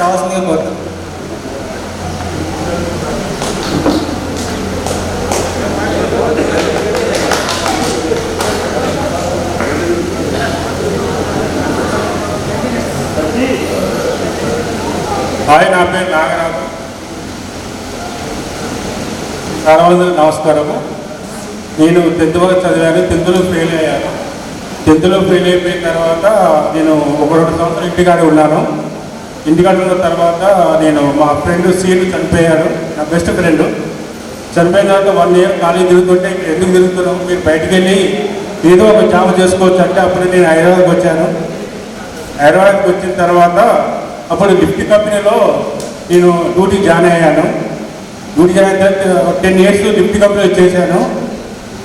కావాల్సిందిగా కోరుతాం. హాయ్, నా పేరు నాగరాజు. సర్వజనులకు నమస్కారము. నేను 10th వరకు చదివాను. 10thలో ఫెయిల్ అయ్యాను. 10thలో ఫెయిల్ అయిపోయిన తర్వాత నేను 1-2 సంవత్సరాలు ఇంటికాడే ఉన్నాను. ఇంటికాడ ఉన్న తర్వాత నేను మా ఫ్రెండ్ సీను చనిపోయాడు. నా బెస్ట్ ఫ్రెండ్ చనిపోయిన తర్వాత 1 year ఖాళీ తిరుగుతుంటే ఎందుకు తిరుగుతున్నాము, మీరు బయటికి వెళ్ళి ఏదో ఒక జాబ్ చేసుకోవచ్చు అంటే అప్పుడు నేను హైదరాబాద్కి వచ్చాను. హైదరాబాద్కి వచ్చిన తర్వాత అప్పుడు లిఫ్ట్ కంపెనీలో నేను డ్యూటీ జాయిన్ అయ్యాను. డ్యూటీ జాయిన్ అయిన తర్వాత 10 years లిఫ్ట్ కంపెనీలో చేశాను.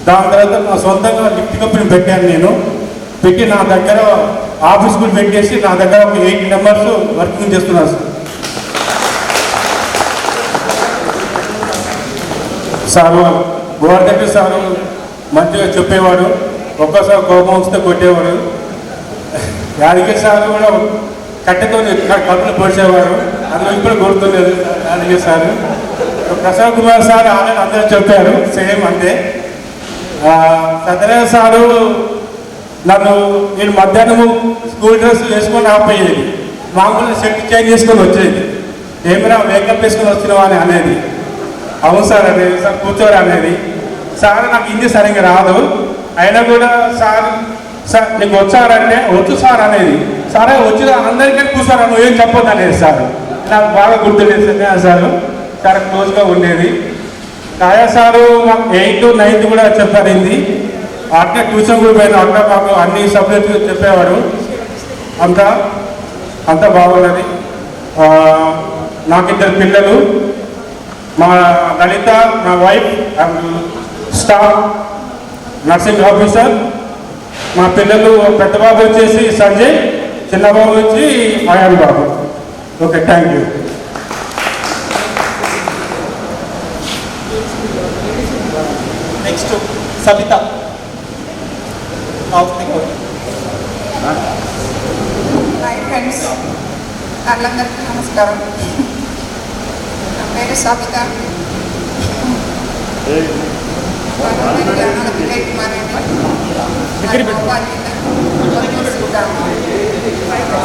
దాని తర్వాత నా సొంతంగా లిఫ్ట్ కంపెనీ పెట్టాను. నేను పెట్టి నా దగ్గర ఆఫీస్ కూడా పెట్టేసి నా దగ్గర ఒక 8 members వర్కింగ్ చేస్తున్నారు సార్. గోవర్ధన్ సారు మంచిగా చెప్పేవాడు, ఒక్కసారి కోపం వస్తే కొట్టేవాడు. యాదగిరి సార్ కూడా కట్టెతో కప్పులు పొడిచేవాడు, అందులో ఇప్పుడు కొడుతులేదు Yadagiri sir. Prasad Kumar sir already అందరూ చెప్పారు, సేమ్ అంతే. సత్యనారాయణ సారు నేను మధ్యాహ్నం స్కూల్ డ్రెస్ వేసుకొని ఆపోయేది, మామూలు షర్ట్ చేంజ్ చేసుకొని వచ్చేది. ఏమైనా మేకప్ వేసుకొని వచ్చినావా అని అనేది. అవును సార్ అనేది, సార్ కూర్చోరు అనేది. సార్ నాకు హిందీ సరిగ్గా రాదు, అయినా కూడా సార్ నీకు వచ్చారంటే వచ్చు సార్ అనేది. సారే వచ్చి అందరికీ కూర్చోరా, నువ్వేం చెప్పొద్దు అనేది సార్. నాకు బాగా గుర్తుండేది సత్యనారాయణ సారు, చాలా క్లోజ్గా ఉండేది. కాయా సారు మాకు 8th 9th కూడా చెప్పారు హిందీ. అట్లా ట్యూషన్ కూడా పోయినా అట్లా మాకు అన్ని సబ్జెక్టులు చెప్పేవాడు. అంతా బాగున్నది. నాకు 2 పిల్లలు, మా లలిత నా వైఫ్ స్టాఫ్ నర్సింగ్ ఆఫీసర్. మా పిల్లలు పెద్ద బాబు వచ్చేసి సంజయ్, చిన్న బాబు వచ్చి Ayan Babu. Okay, thank you. Next Sabitha. Hi friends, అందరికీ నమస్కారం. నా పేరు సబిత.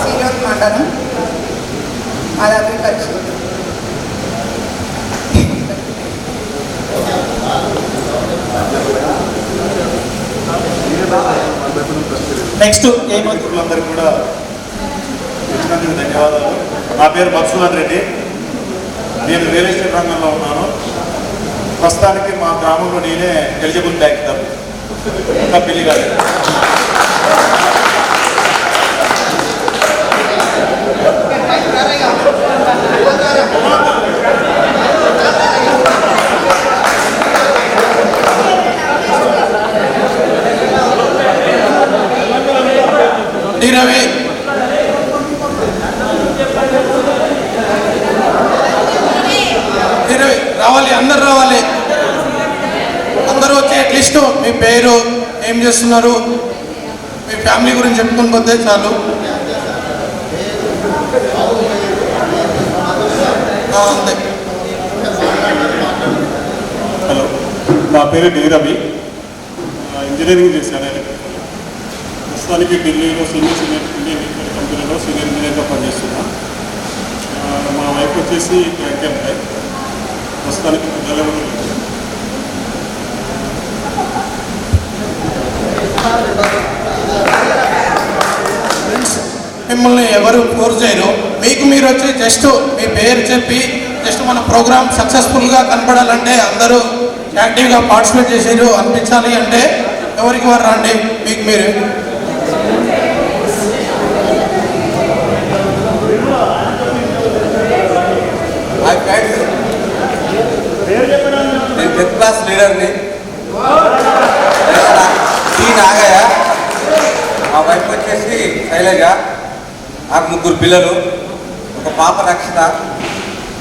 సీలోడ్ మండలం, మాది అగ్రికల్చర్. నెక్స్ట్ ఏమంటులందరికీ కూడా వచ్చినందుకు ధన్యవాదాలు. నా పేరు మధుసూదన్ రెడ్డి. నేను రియల్ ఎస్టేట్ రంగంలో ఉన్నాను. ప్రస్తుతానికి మా గ్రామంలో నేనే ఎలిజిబుల్ బ్యాంకర్. ఇంకా పెళ్లి కాలేదు. రావాలి, అందరు రావాలి. అందరూ వచ్చి అట్లీస్ట్ మీ పేరు, ఏం చేస్తున్నారు, మీ ఫ్యామిలీ గురించి చెప్పుకొని పోతే చాలు. అంతే. హలో, నా పేరు డి రవి. ఇంజనీరింగ్ చేశాను. ప్రస్తుతానికి ఢిల్లీలో సీనియర్ ఇండియన్ కంపెనీలో సీనియర్ ఇంజనీర్గా పనిచేస్తున్నా. మా వైఫ్ వచ్చేసి బ్యాంక్ ఎంప్లాయ్. ప్రస్తుతానికి పిల్లలు మిమ్మల్ని ఎవరు ఫోర్స్ చేయరు. మీకు మీరు వచ్చి జస్ట్ మీ పేరు చెప్పి జస్ట్ మన ప్రోగ్రామ్ సక్సెస్ఫుల్గా కనపడాలంటే అందరూ యాక్టివ్గా పార్టిసిపేట్ చేసేరు అనిపించాలి అంటే ఎవరికి వారు రండి. మీకు మీరు నేను 10th క్లాస్ లీడర్ని నాగయ్య. మా వైఫ్ వచ్చేసి శైలజ. నాకు 3 పిల్లలు. ఒక పాప రక్షిత,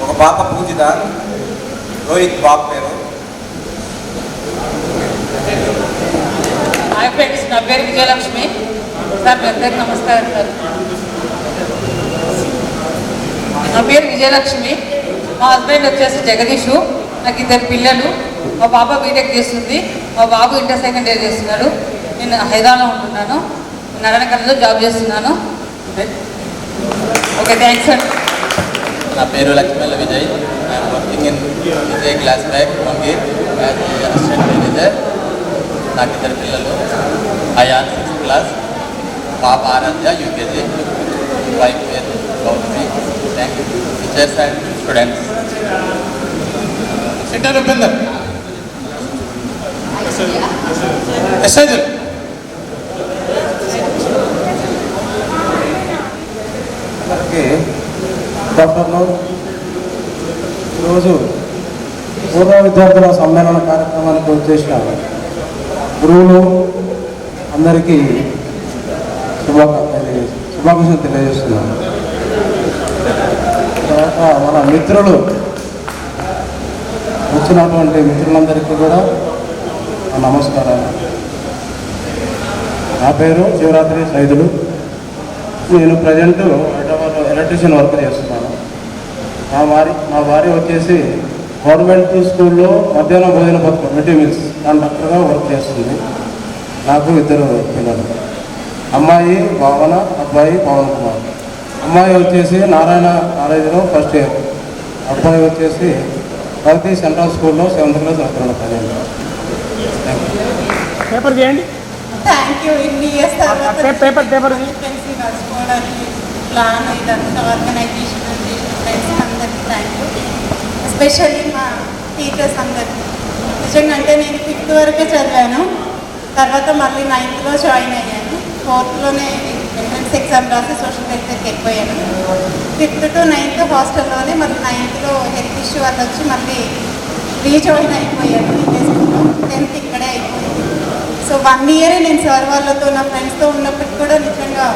ఒక పాప పూజిత, రోహిత్ బాబు పేరు. హాయ్ ఫ్రెండ్స్, నా పేరు విజయలక్ష్మి. సార్ మీ అందరికీ నమస్కారం సార్. నా పేరు విజయలక్ష్మి. మా హస్బెండ్ వచ్చేసి జగదీషు. నాకు 2 పిల్లలు. మా పాప బీటెక్ చేస్తుంది, మా బాబు ఇంటర్ సెకండ్ ఇయర్ చేస్తున్నాడు. నేను హైదరాబాద్లో ఉంటున్నాను, నారాయణ కాలేజ్లో జాబ్ చేస్తున్నాను. ఓకే, థ్యాంక్స్ అండి. నా పేరు లక్ష్మీల Vijay. I'm working in Vijay glass bag మంగీర్ యాజ్ అసిస్టెంట్ మేనేజర్. నాకు 2 పిల్లలు. అయాన్ 6th క్లాస్, పాప ఆరాధ్య యూకేజీ, వైఫ్ పేరు Gautami. Thank you teachers and students. Centre Upender ఎస్ఐజల్ అందరికీ డాక్టర్లు ఈరోజు పూర్వ విద్యార్థుల సమ్మేళన కార్యక్రమానికి వచ్చేసిన గురువులు అందరికీ శుభాకాంక్షలు తెలియజేస్తున్నాను. తర్వాత మన మిత్రులు వచ్చినటువంటి మిత్రులందరికీ కూడా నమస్కారాలు. నా పేరు శివరాత్రి సైదులు. నేను ప్రజెంట్ హైదరాబాద్లో ఎలక్ట్రీషియన్ వర్క్ చేస్తున్నాను. మా భార్య వచ్చేసి గవర్నమెంట్ స్కూల్లో మధ్యాహ్నం భోజన పథకం మిడ్ డే మీల్స్ కండక్టర్గా వర్క్ చేస్తుంది. నాకు 2 పిల్లలు, అమ్మాయి భావన, అబ్బాయి పవన్ కుమార్. అమ్మాయి వచ్చేసి నారాయణ కాలేజీలో ఫస్ట్ ఇయర్, అబ్బాయి వచ్చేసి ప్రగతి సెంట్రల్ స్కూల్లో 7th క్లాస్ చదువుతున్నాడు. పేపర్ చేయండి. Thank you. ఇన్ని ఇయర్స్ తర్వాత పేపర్ ఫ్రెండ్స్ని కలుసుకోవడానికి ప్లాన్ ఇదంతా ఆర్గనైజేషన్ చేసిన ఫ్రెండ్స్ అందరికీ థ్యాంక్ యూ. ఎస్పెషల్లీ మా టీచర్స్ అందరికీ. నిజంగా అంటే నేను 5th వరకే చదివాను, తర్వాత మళ్ళీ 9thలో జాయిన్ అయ్యాను. 4thలోనే ఎంట్రన్స్ ఎగ్జామ్ రాసి సోషల్ వెల్ఫేర్కి వెళ్ళిపోయాను. 5th to 9th హాస్టల్లోనే, మళ్ళీ 9thలో హెల్త్ ఇష్యూ వల్ల వచ్చి మళ్ళీ రీజాయిన్ అయిపోయాను ఇదే స్కూల్లో. 10th ఇక్కడే అయిపోయింది. సో 1 ఇయరే నేను సార్ వాళ్ళతో నా ఫ్రెండ్స్తో ఉన్నప్పటికీ కూడా నిజంగా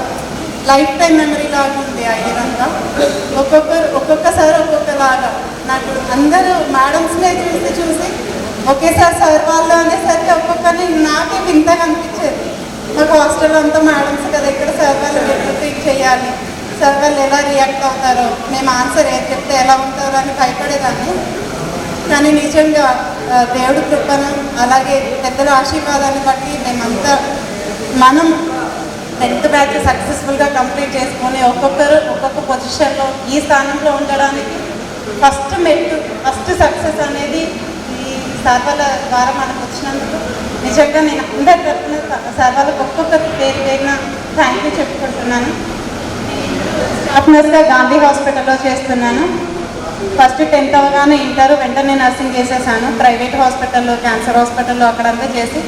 లైఫ్ టైం మెమరీ లాగా ఉంది ఆ ఇయర్ అంతా. ఒక్కొక్కసారి ఒక్కొక్కలాగా నాకు అందరూ మేడమ్స్నే చూసి ఒకేసారి సార్ వాళ్ళు అనేసరికి ఒక్కొక్కరిని నాకే వింతగా అనిపించేది. మాకు హాస్టల్లో అంతా మేడమ్స్ కదా, ఇక్కడ సార్ వాళ్ళు ఎట్లా ట్రీట్ చేయాలి, సార్ వాళ్ళు ఎలా రియాక్ట్ అవుతారో, మేము ఆన్సర్ ఏది చెప్తే ఎలా ఉంటారో అని భయపడేదాన్ని. కానీ నిజంగా దేవుడి కృపను అలాగే పెద్దల ఆశీర్వాదాన్ని బట్టి మనం 10th బ్యాచ్ సక్సెస్ఫుల్గా కంప్లీట్ చేసుకొని ఒక్కొక్కరు ఒక్కొక్క పొజిషన్లో ఈ స్థానంలో ఉండడానికి ఫస్ట్ సక్సెస్ అనేది ఈ సర్వాల ద్వారా మనకు వచ్చినందుకు నిజంగా నేను అందరి తరఫున సర్వాలకు ఒక్కొక్కరికి పేరున థ్యాంక్ యూ చెప్పుకుంటున్నాను. స్టాఫ్ నర్స్గా గాంధీ హాస్పిటల్లో చేస్తున్నాను. ఫస్ట్ 10th అవగానే ఇంటర్ వెంటనే నర్సింగ్ చేసేసాను. ప్రైవేట్ హాస్పిటల్లో, క్యాన్సర్ హాస్పిటల్లో అక్కడంతా చేసి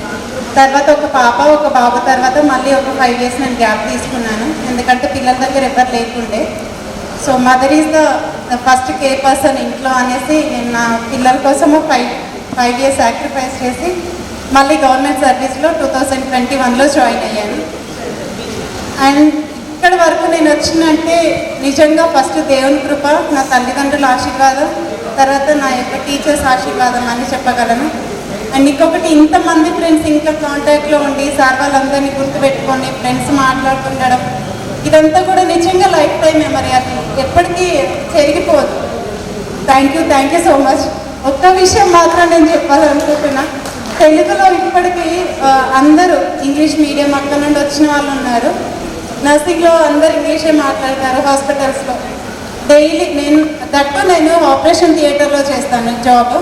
తర్వాత ఒక పాప ఒక బాబు తర్వాత మళ్ళీ ఒక 5 years నేను గ్యాప్ తీసుకున్నాను. ఎందుకంటే పిల్లల దగ్గర ఎవరు లేకుండే. So mother is the first care person ఇంట్లో అనేసి నేను నా పిల్లల కోసం 5 years సాక్రిఫైస్ చేసి మళ్ళీ గవర్నమెంట్ సర్వీస్లో 2021లో జాయిన్ అయ్యాను. అండ్ ఇక్కడ వరకు నేను వచ్చినంటే నిజంగా ఫస్ట్ దేవుని కృప, నా తల్లిదండ్రుల ఆశీర్వాదం, తర్వాత నా యొక్క టీచర్స్ ఆశీర్వాదం అని చెప్పగలను. అండ్ ఇంకొకటి ఇంతమంది ఫ్రెండ్స్ ఇంకా కాంటాక్ట్లో ఉండి సార్ వాళ్ళందరినీ గుర్తుపెట్టుకొని ఫ్రెండ్స్ మాట్లాడుతుండడం, ఇదంతా కూడా నిజంగా లైఫ్ టైం మెమరీ, అది ఎప్పటికీ చెరిగిపోదు. Thank you so much. ఒక్క విషయం మాత్రం నేను చెప్పాలనుకుంటున్నా. తెలుగులో ఇప్పటికీ అందరూ ఇంగ్లీష్ మీడియం అక్కడ నుండి వచ్చిన వాళ్ళు ఉన్నారు. నర్సింగ్లో అందరు ఇంగ్లీషే మాట్లాడతారు హాస్పిటల్స్లో. డైలీ నేను ఆపరేషన్ థియేటర్లో చేస్తాను జాబ్.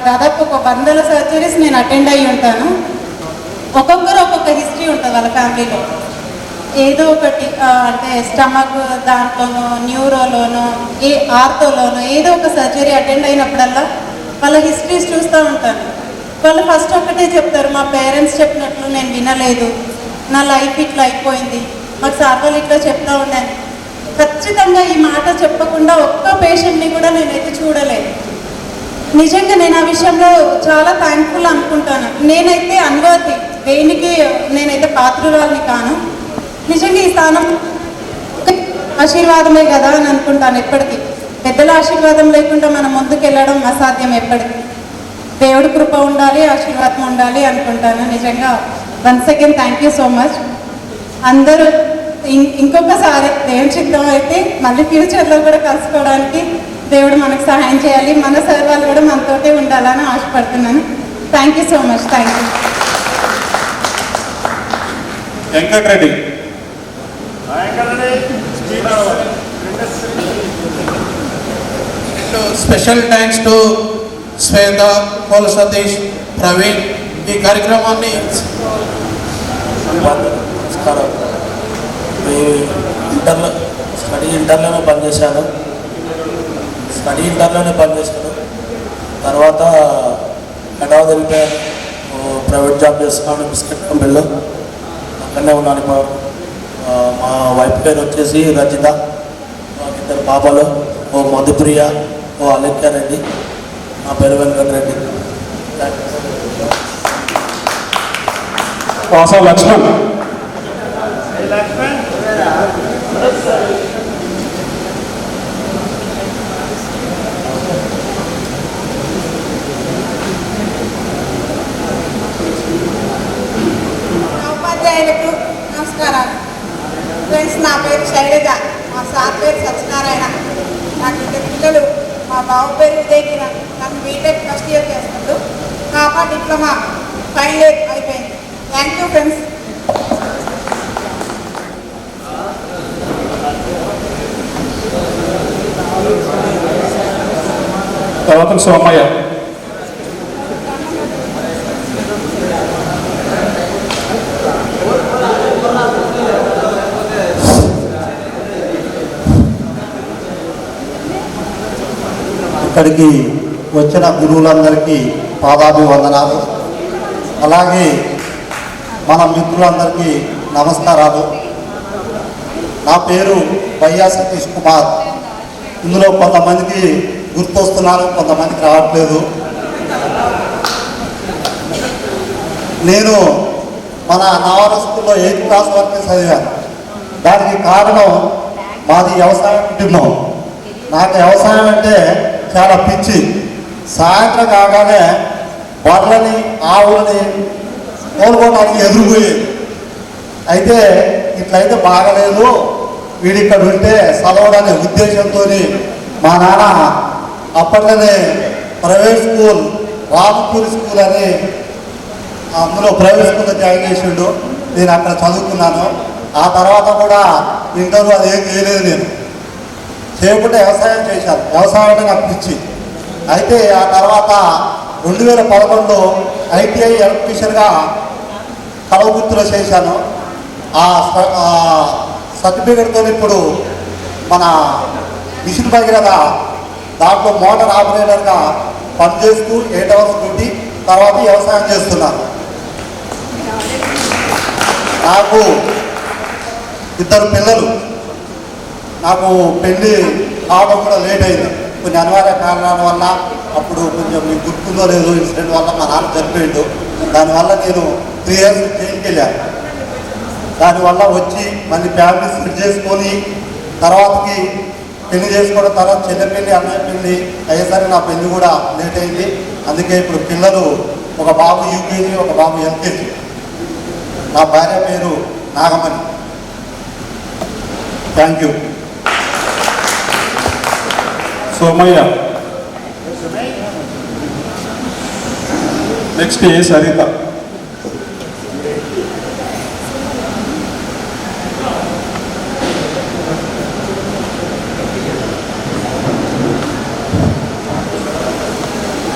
దాదాపు 100 సర్జరీస్ నేను అటెండ్ అయ్యి ఉంటాను. ఒక్కొక్కరు ఒక్కొక్క హిస్టరీ ఉంటుంది వాళ్ళ ఫ్యామిలీలో. ఏదో ఒకటి అంటే స్టమక్ దాంట్లోనో, న్యూరోలోనో, ఆర్థోలోనో ఏదో ఒక సర్జరీ అటెండ్ అయినప్పుడల్లా వాళ్ళ హిస్టరీస్ చూస్తూ ఉంటాను. వాళ్ళు ఫస్ట్ ఒకటే చెప్తారు, మా పేరెంట్స్ చెప్పినట్లు నేను వినలేదు, నా లైఫ్ ఇట్లా అయిపోయింది, మాకు సార్ వాళ్ళు ఇట్లా చెప్తూ ఉన్నాను. ఖచ్చితంగా ఈ మాట చెప్పకుండా ఒక్క పేషెంట్ని కూడా నేనైతే చూడలేదు. నిజంగా నేను ఆ విషయంలో చాలా థ్యాంక్ఫుల్ అనుకుంటాను. నేనైతే అన్వర్తి, దేనికి నేనైతే పాత్రురాలని కాను. నిజంగా ఈ స్థానం ఆశీర్వాదమే కదా అని అనుకుంటాను ఎప్పటికీ. పెద్దల ఆశీర్వాదం లేకుండా మనం ముందుకు వెళ్ళడం అసాధ్యం ఎప్పటికీ. దేవుడి కృప ఉండాలి, ఆశీర్వాదం ఉండాలి అనుకుంటాను. నిజంగా once again thank you so much. అందరూ ఇంకొకసారి దేవుని చిత్తం అయితే మళ్ళీ ఫ్యూచర్లో కూడా కలుసుకోవడానికి దేవుడు మనకు సహాయం చేయాలి. మన సార్ వాళ్ళు కూడా మనతోటే ఉండాలని ఆశపడుతున్నాను. Thank you so much. Thank you. Venkatareddy. Special thanks to Shweta, Kola Satish, Praveen. ఈ కార్యక్రమాన్ని నమస్కారం. మీ ఇంటర్లోనే పనిచేశాను. తర్వాత హైదరాబాద్ వెళ్ళిపోయాను. ప్రైవేట్ జాబ్ చేస్తున్నాను బిస్కెట్ కంపెనీలో. అక్కడనే ఉన్నాను ఇప్పుడు. మా వైఫ్ పేరు వచ్చేసి రజిత. మాకు 2 పాపలు, ఓ మధుప్రియ, ఓ అలెక్య రెడ్డి. నా పేరు వెంకటరెడ్డి. వాసవ లక్ష్మణ్. ఉపాధ్యాయులకు నమస్కారాలు. ఫ్రెండ్స్, నా పేరు శైలజ, మా సార్ పేరు సత్యనారాయణ. నాకు 2 పిల్లలు. మా బాబు పేరు విజయ్ కిరణ్. నాకు బీటెక్ ఫస్ట్ ఇయర్ చేస్తున్నాడు. పాప డిప్లొమా ఫైనల్ ఇయర్ అయిపోయింది. Thank you friends. తర్వాత సోమయ్య. ఇక్కడికి వచ్చిన గురువులందరికీ పాదాభివందనాలు. అలాగే మన మిత్రులందరికీ నమస్కారాలు. నా పేరు బయ్యా సతీష్ కుమార్. ఇందులో కొంతమందికి గుర్తొస్తున్నారు, కొంతమందికి రావట్లేదు. నేను మన నవారు స్కూల్లో 8th క్లాస్ వరకే చదివాను. దానికి కారణం మాది వ్యవసాయ కుటుంబం. నాకు వ్యవసాయం అంటే చాలా పిచ్చి. సాయంత్రం కాగానే బర్రెలని, ఆవులని తోలుకోవడానికి ఎదురుపోయేది. అయితే ఇట్లయితే బాగలేదు, వీడిక్కడ ఉంటే చదవడనే ఉద్దేశంతో మా నాన్న అప్పట్లోనే ప్రైవేట్ స్కూల్, రామపూరి స్కూల్ అని అందులో ప్రైవేట్ స్కూల్లో జాయిన్ చేసిండు. నేను అక్కడ చదువుకున్నాను. ఆ తర్వాత కూడా ఇంటర్వ్యూ అదేం చేయలేదు. నేను చేయకుండా వ్యవసాయం చేశాను. వ్యవసాయం అంటే నాకు పిచ్చి. అయితే ఆ తర్వాత 2011లో ITI ఎలక్ట్రీషియన్గా కలవగుర్తులో చేశాను. ఆ సర్టిఫికేట్తో ఇప్పుడు మన మిషన్ భగీరథ దాంట్లో మోటార్ ఆపరేటర్గా పనిచేస్తూ 8 hours డ్యూటీ, తర్వాత వ్యవసాయం చేస్తున్నాను. నాకు 2 పిల్లలు. నాకు పెళ్ళి కావడం కూడా లేట్ అయింది. కొన్ని అనివార్య కారణాల వల్ల, అప్పుడు కొంచెం మీకు గుర్తుందో లేదో ఇన్సిడెంట్ వల్ల మా నాన్న చనిపోయిండు. దానివల్ల నేను 3 years జైలుకి వెళ్ళాను. దానివల్ల వచ్చి మళ్ళీ ఫ్యామిలీ సెట్ చేసుకొని తర్వాతకి పెళ్లి చేసుకోవడం, తర్వాత చెల్లె పెళ్ళి, అన్నయ్య పెళ్ళి అయ్యేసరికి నా పెళ్ళి కూడా లేట్ అయింది. అందుకే ఇప్పుడు పిల్లలు, ఒక బాబు UKG, ఒక బాబు LKG. నా భార్య పేరు Nagamani. Thank you. Somayya. Next A Saritha.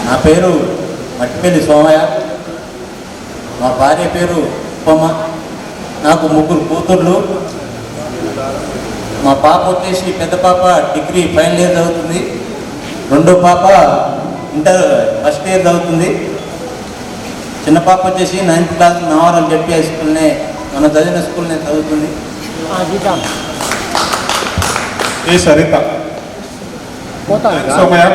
నా పేరు మట్టిపల్లి సోమయ్య. మా భార్య పేరు ఉప్పమ్మ. నాకు 3 కూతుర్లు. మా పాప వచ్చేసి పెద్ద పాప డిగ్రీ ఫైనల్ ఇయర్ చదువుతుంది. రెండో పాప ఇంటర్ ఫస్ట్ ఇయర్ చదువుతుంది. చిన్న పాప వచ్చేసి 9th క్లాస్ నవారం జడ్పీ హై స్కూల్నే, మన చదివిన స్కూల్నే చదువుతుంది. ఏ సరిత. సోమయ్య.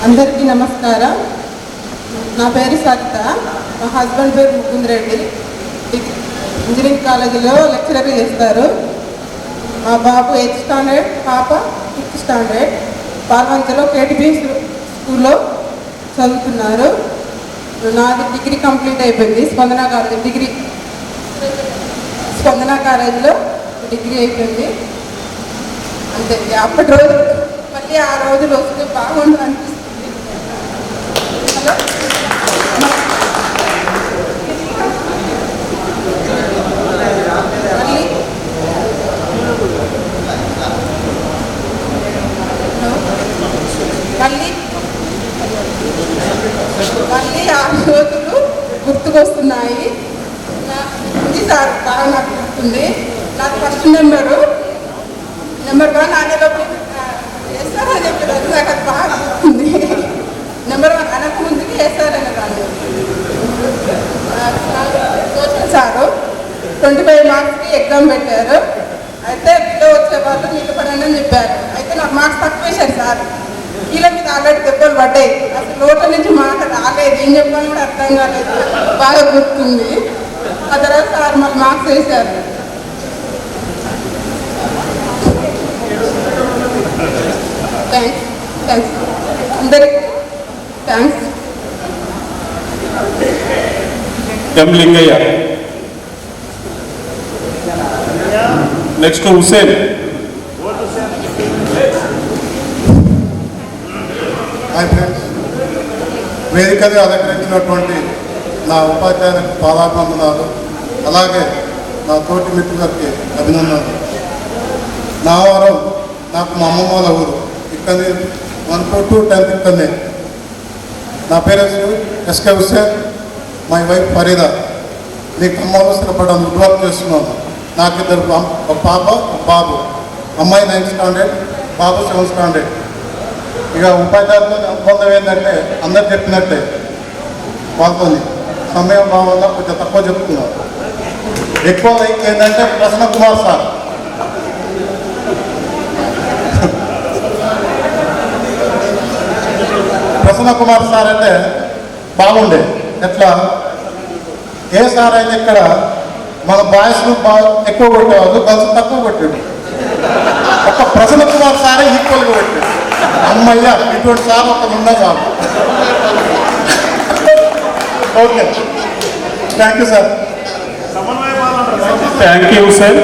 అందరికీ నమస్కారం. నా పేరు సరిత. మా హస్బెండ్ పేరు ముకుంద్ రెడ్డి. ఇంజనీరింగ్ కాలేజీలో లెక్చరర్గా చేస్తారు. మా బాబు 8th స్టాండర్డ్, పాప 5th స్టాండర్డ్. పాల్వంచలో KTP స్కూల్లో చదువుతున్నారు. నాది డిగ్రీ కంప్లీట్ అయిపోయింది స్పందన కాలేజీలో డిగ్రీ అయిపోయింది. అంతే, అప్పటి రోజు మళ్ళీ ఆ రోజులు వస్తే బాగుండు అనిపిస్తుంది. హలో, మళ్ళీ ఆ రోజులు గుర్తుకొస్తున్నాయి. ఇది సార్ బాగా నాకు గుర్తుంది. నాకు ఫస్ట్ నెంబర్ 1 అనేటప్పుడు ఎస్ఆర్ అని చెప్పారు, నాకు అది బాగా గుర్తుంది. నెంబర్ 1 అనకముందుకి ఎస్ఆర్ అనేదాన్ని. సోషల్ సారు 25 మార్క్స్కి ఎగ్జామ్ పెట్టారు. అయితే బిలో వచ్చేవాళ్ళు మీకు పడండి అని చెప్పారు. అయితే నాకు మార్క్స్ తక్కువ వేశారు సార్. కీళ్ళ మీద ఆల్రెడీ దెబ్బలు పడ్డాయి. అసలు నోట్ల నుంచి మాట రాలేదు, ఏం చెప్పాలని కూడా అర్థం కాలేదు. బాగా గుర్తుంది. ఆ తర్వాత సార్ మాకు మార్క్స్ వేశారు. థ్యాంక్స్ అందరికి thanks. M Lingaiah. Next Hussain. Hi friends, వేదికగా అలంకరించినటువంటి నా ఉపాధ్యాయులకు పాదాభివందనాలు, అలాగే నా తోటి మిత్రులకి అభినందనలు. నా వారం నాకు మా అమ్మమ్మ వాళ్ళ ఊరు, ఇక్కడనే 1 to 10th ఇక్కడనే. నా పేరు SK Hussain, my wife Farida. నీకు అమ్మలో స్థిరపడడం వర్క్ చేస్తున్నాను. నాకు ఇద్దరు, ఒక పాప ఒక బాబు. అమ్మాయి 9th స్టాండర్డ్, బాబు 7th స్టాండర్డ్. ఇక ఉపాధ్యాయులతో అనుబంధం ఏంటంటే అందరు చెప్పినట్టే వాళ్ళతో సమయం భావంగా కొంచెం తక్కువ చెప్తున్నారు. ఎక్కువ ఏంటంటే ప్రసన్న కుమార్ సార్. ప్రసన్న కుమార్ సార్ అంటే బాగుండే. ఎట్లా, ఏ సార్ అయితే ఇక్కడ మన బాయ్స్ను బాగా ఎక్కువ కొట్టేవాళ్ళు, గర్ల్స్ తక్కువ కొట్టాడు. ఒక ప్రసన్న కుమార్ సారే ఈక్వల్గా కొట్టాడు. అమ్మయ్య, ఇటువంటి సార్ ఒకరు ఉన్నా చాలు. Okay, thank you sir. Thank you sir.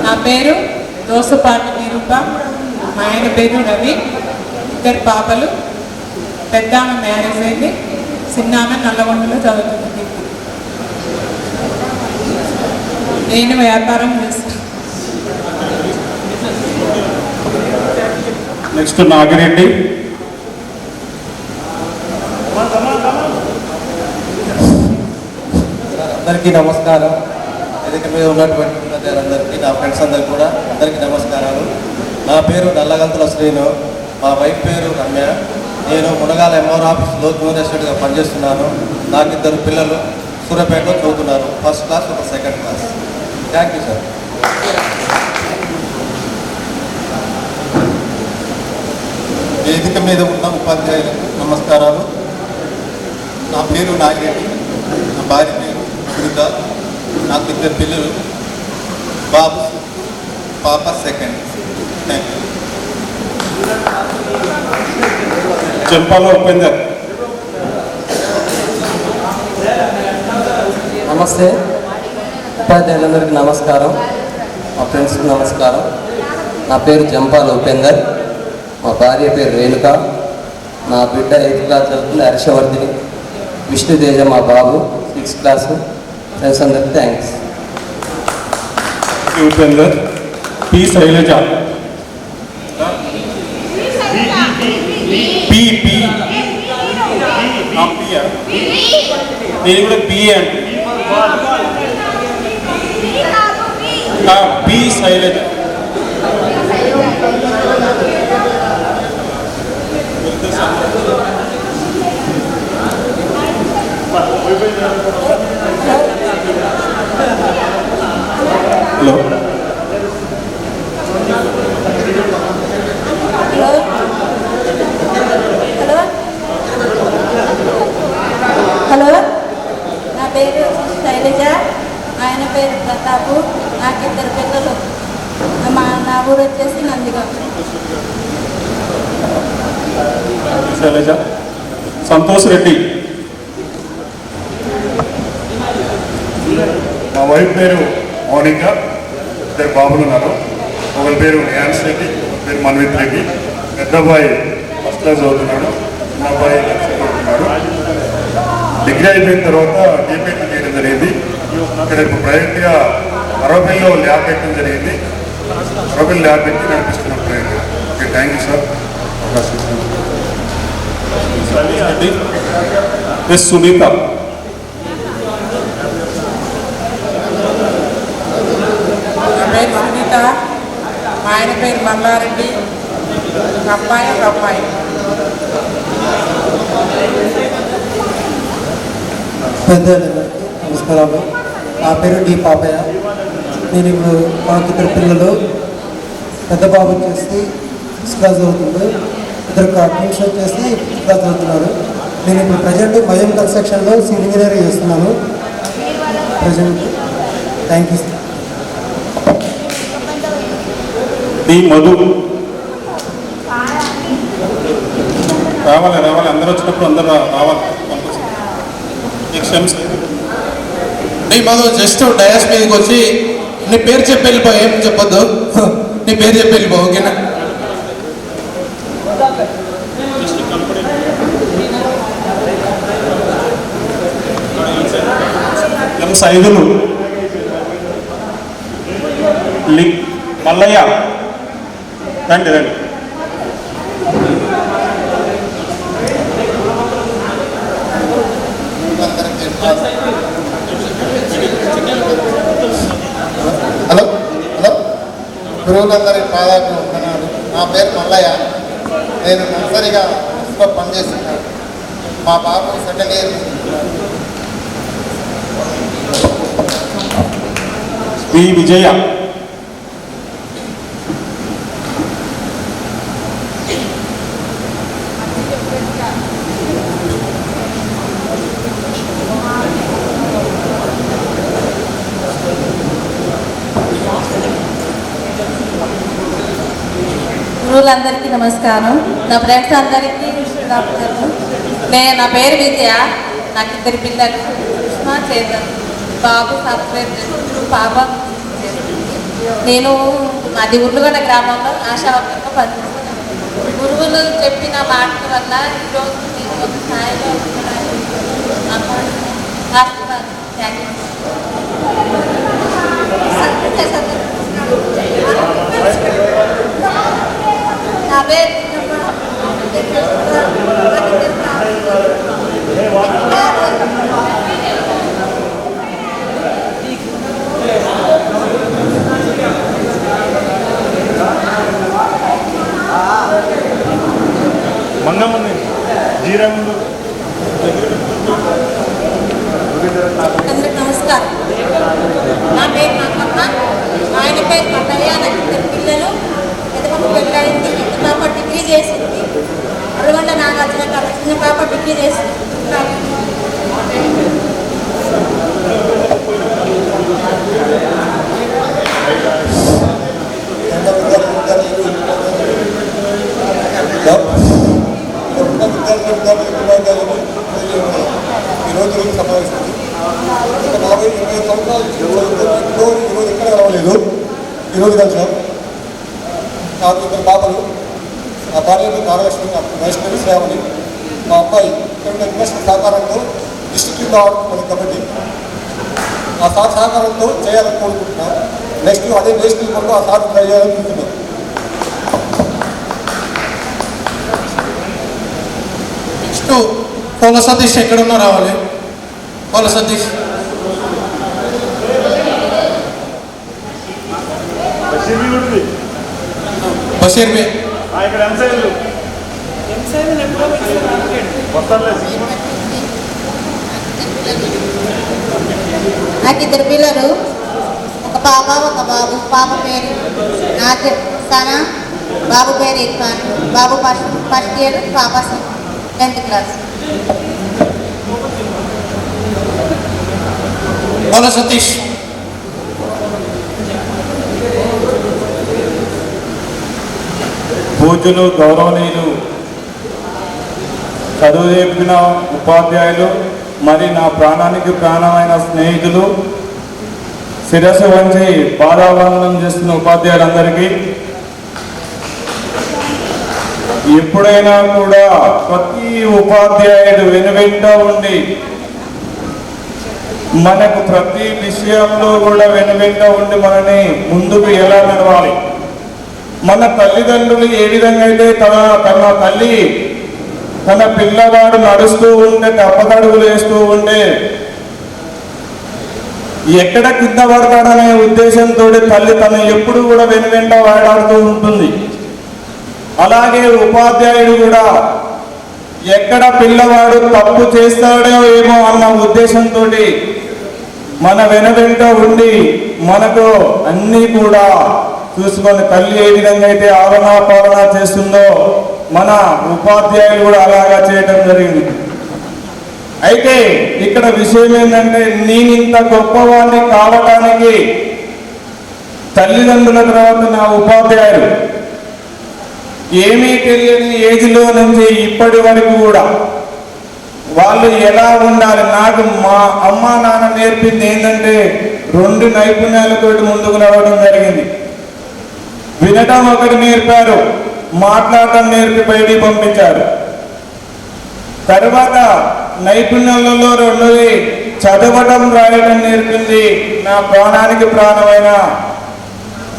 నా పేరు దోసపాటి నిరూప. మా ఆయన పేరు రవి. ఇద్దరు పాపలు. పెద్ద ఆమె మ్యారేజ్ అయింది, చిన్న ఆమె నల్లగొండలో చదువుతుంది. నేను వ్యాపారం చేస్తాను. నెక్స్ట్ నాగిరెడ్డి. అందరికీ నమస్కారం. వేదిక మీద ఉన్నటువంటి అందరికీ, నా ఫ్రెండ్స్ అందరికీ కూడా అందరికీ నమస్కారాలు. నా పేరు నల్లగంతుల శ్రీను, మా వైఫ్ పేరు రమ్య. నేను మునగాల ఎంఆర్ ఆఫీస్లో జూనియర్ అసిస్టెంట్గా పనిచేస్తున్నాను. నాకు ఇద్దరు పిల్లలు సూర్యాపేటలో చదువుతున్నారు, 1st క్లాస్, ఒక 2nd class. Thank you sir. వేదిక మీద ఉన్న ఉపాధ్యాయులకు నమస్కారాలు. నా పేరు నాగిరెడ్డి, నా భార్య పేరు సునీత. నాకు ఇద్దరు పిల్లలు, బాబు, పాప 2nd. Thank you. చెంపాలో ఉపేందర్. నమస్తే ఉపాధ్యాయులందరికీ నమస్కారం, మా ఫ్రెండ్స్కి నమస్కారం. నా పేరు జంపాల ఉపేందర్, మా భార్య పేరు రేణుక. నా బిడ్డ 8th క్లాస్ చదువుతుంది, హర్షవర్ధిని. విష్ణుతేజ మా బాబు 6th క్లాస్. ఫ్రెండ్స్ అందరికీ థ్యాంక్స్. ఉపేందర్. పి శైలజ. నేను కూడా బిఏ అంటే బి శైలజ. హలో, హలో, నా పేరు శైలజ, ఆయన పేరు ప్రతాపు. నాకు ఇద్దరు పిల్లలు, శైలజ. సంతోష్ రెడ్డి. మా వైఫ్ పేరు మౌనిక, ఇద్దరు బాబులు ఉన్నారు. ఒకరి పేరు రియాన్స్ రెడ్డి, ఒకరి పేరు మన్విత్ రెడ్డి. పెద్ద అబ్బాయి ఫస్ట్ క్లాస్ చదువుతున్నాడు, చిన్న అబ్బాయి చదువుతున్నాడు. డిగ్రీ అయిపోయిన తర్వాత డిపెట్ చేయడం జరిగింది. ఇక్కడ ఇప్పుడు ప్రైవేట్గా అరవపల్లిలో ల్యాబ్ పెట్టడం జరిగింది. అరవపల్లి ల్యాబ్ పెట్టి నడిపిస్తున్నాం ప్రైవేట్గా. Okay, thank you sir. Reddy. S Sunitha. నా పేరు సునీత, మా ఆయన పేరు మల్లారెడ్డి, ఒక అబ్బాయి ఒక అమ్మాయి. పెద్దలందరికీ నమస్కారాలు. నా పేరు డి పాపయ్య. నేను ఇప్పుడు మాకు ఇద్దరు పిల్లలు. పెద్ద బాబు వచ్చేసి 6th క్లాస్ చదువుతుంది, ఇద్దరు ట్విన్స్ వచ్చేసి 5th క్లాస్ చదువుతున్నారు. నేను ఇప్పుడు ప్రజెంట్ మయం కన్స్ట్రక్షన్లో సివిల్ ఇంజనీరింగ్ చేస్తున్నాను present. Thank you sir. D Madhu. రావాలి రావాలి, అందరూ వచ్చినప్పుడు అందరూ రావాలి. నెక్స్ట్ నీ మధు జస్ట్ డయాస్ మీదకి వచ్చి నీ పేరు చెప్పి వెళ్ళిపో, ఏం చెప్పొద్దు. నీ పేరు చెప్పి వెళ్ళిపో, ఓకేనా? ఎం సైదులు. మల్లయ్య. రండి రండి. హలో హలో గురువులందరి పాదాలు ఉన్నాడు. నా పేరు మల్లయ్య. నేను నర్సరీగా పనిచేస్తున్నాను. మా బాబు 2nd ఇయర్. వి విజయ. గురువులందరికీ నమస్కారం. నా ఫ్రెండ్స్ అందరికీ నా పేరు విద్య. నాకు 2 పిల్లలు, సుష్మా చేతన్. బాబు సాఫ్ట్వేర్ చేస్తూ, పాప నేను మాది ఉర్లుగొండ గ్రామంలో ఆశావర్తంగా పనిచేస్తున్నాను. గురువులు చెప్పిన మాటల వల్ల ఈరోజు నేను ఒక స్థాయిలో నా పేరు మంగమ్మ జీరా ముందు. అందరికి నమస్కారం. నా పేరు నాకమ్మ, ఆయన పేరు పట్టయ్య. నాకు 2 పిల్లలు. పెద్ద పాప పెళ్ళయింది, పెద్ద పాప డిగ్రీ చేసింది. అరగొండ నాగార్జున కాలేజ్. చిన్న పాప డిగ్రీ చేసింది. ఈరోజు సమావేశం బాబు 20 సంవత్సరాలు ఈరోజు ఎక్కడ రావలేదు. ఈరోజు కలిసాం. నాకు 2 పాపలు. నా భార్య నాగలక్ష్మి, వైష్ణవి శ్రావణి. మా అబ్బాయి ఇన్వెస్ట్మెంట్ సహకారంతో డిస్ట్రిక్ట్లో ఆడుతున్నది కాబట్టి ఆ సార్ సహకారంతో చేయాలని కోరుకుంటున్నాం. నెక్స్ట్ అదే నేషనల్ కొరకు ఆ సార్ ట్రై చేయాలనుకుంటున్నాం. నెక్స్ట్ కోల సతీష్ ఎక్కడున్నా రావాలి. కోల సతీష్. బషీర్ బే. ఇక్కడ ఎంసైలు నాకు 2 పిల్లలు, ఒక పాప ఒక బాబు. పాప పేరు సనా, బాబు పేరు ఇర్ఫాన్. బాబు ఫస్ట్ ఇయర్, పాప 10th క్లాస్. కోల సతీష్. పూజలు గౌరవనీయులు చదువు చెప్పిన ఉపాధ్యాయులు, మరి నా ప్రాణానికి ప్రాణమైన స్నేహితులు, శిరస్సు వంచి పాదావందనం చేస్తున్న ఉపాధ్యాయులందరికీ, ఎప్పుడైనా కూడా ప్రతి ఉపాధ్యాయుడు వెనువెంట ఉండి మనకు ప్రతి విషయంలో కూడా వెనువెంట ఉండి మనని ముందుకు ఎలా నడవాలి, మన తల్లిదండ్రులు ఏ విధంగా అయితే తన తల్లి తన పిల్లవాడు నడుస్తూ ఉంటే తప్పతడుగులు వేస్తూ ఉంటే ఎక్కడ కింద పడతాడనే ఉద్దేశంతో తల్లి తను ఎప్పుడు కూడా వెనువెంట వాడాడుతూ ఉంటుంది. అలాగే ఉపాధ్యాయుడు కూడా ఎక్కడ పిల్లవాడు తప్పు చేస్తాడో ఏమో అన్న ఉద్దేశంతో మన వెనువెంట ఉండి మనకు అన్నీ కూడా చూసుకొని తల్లి ఏ విధంగా అయితే ఆలనా పాలన చేస్తుందో మన ఉపాధ్యాయులు కూడా అలాగా చేయడం జరిగింది. అయితే ఇక్కడ విషయం ఏంటంటే, నేను ఇంత గొప్పవాడిని కావటానికి తల్లిదండ్రుల తర్వాత నా ఉపాధ్యాయులు ఏమీ తెలియని ఏజ్లో నుంచి ఇప్పటి వరకు కూడా వాళ్ళు ఎలా ఉండాలి, నాకు మా అమ్మ నాన్న నేర్పింది ఏంటంటే 2 నైపుణ్యాలతో ముందుకు నడవడం జరిగింది. వినటం ఒకటి నేర్పారు, మాట్లాడటం నేర్పి బయటికి పంపించారు. తర్వాత నైపుణ్యాలలో 2ది చదవటం రాయడం నేర్పింది నా ప్రాణానికి ప్రాణమైన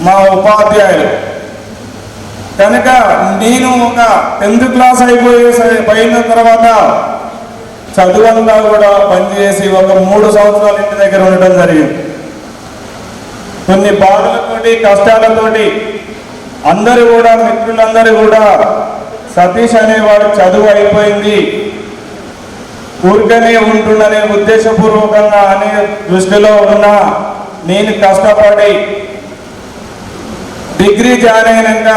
మా ఉపాధ్యాయులు. కనుక నేను ఒక 10th క్లాస్ అయిపోయిన తర్వాత చదువంతా కూడా పనిచేసి ఒక 3 సంవత్సరాలు ఇంటి దగ్గర ఉండటం జరిగింది. కొన్ని బాధలతోటి కష్టాలతోటి అందరూ కూడా మిత్రులందరూ కూడా సతీష్ అనేవాడు చదువు అయిపోయింది, ఊరికనే ఉంటుందనే ఉద్దేశపూర్వకంగా అనే దృష్టిలో ఉన్న నేను కష్టపడి డిగ్రీ జాయిన్ అయినాక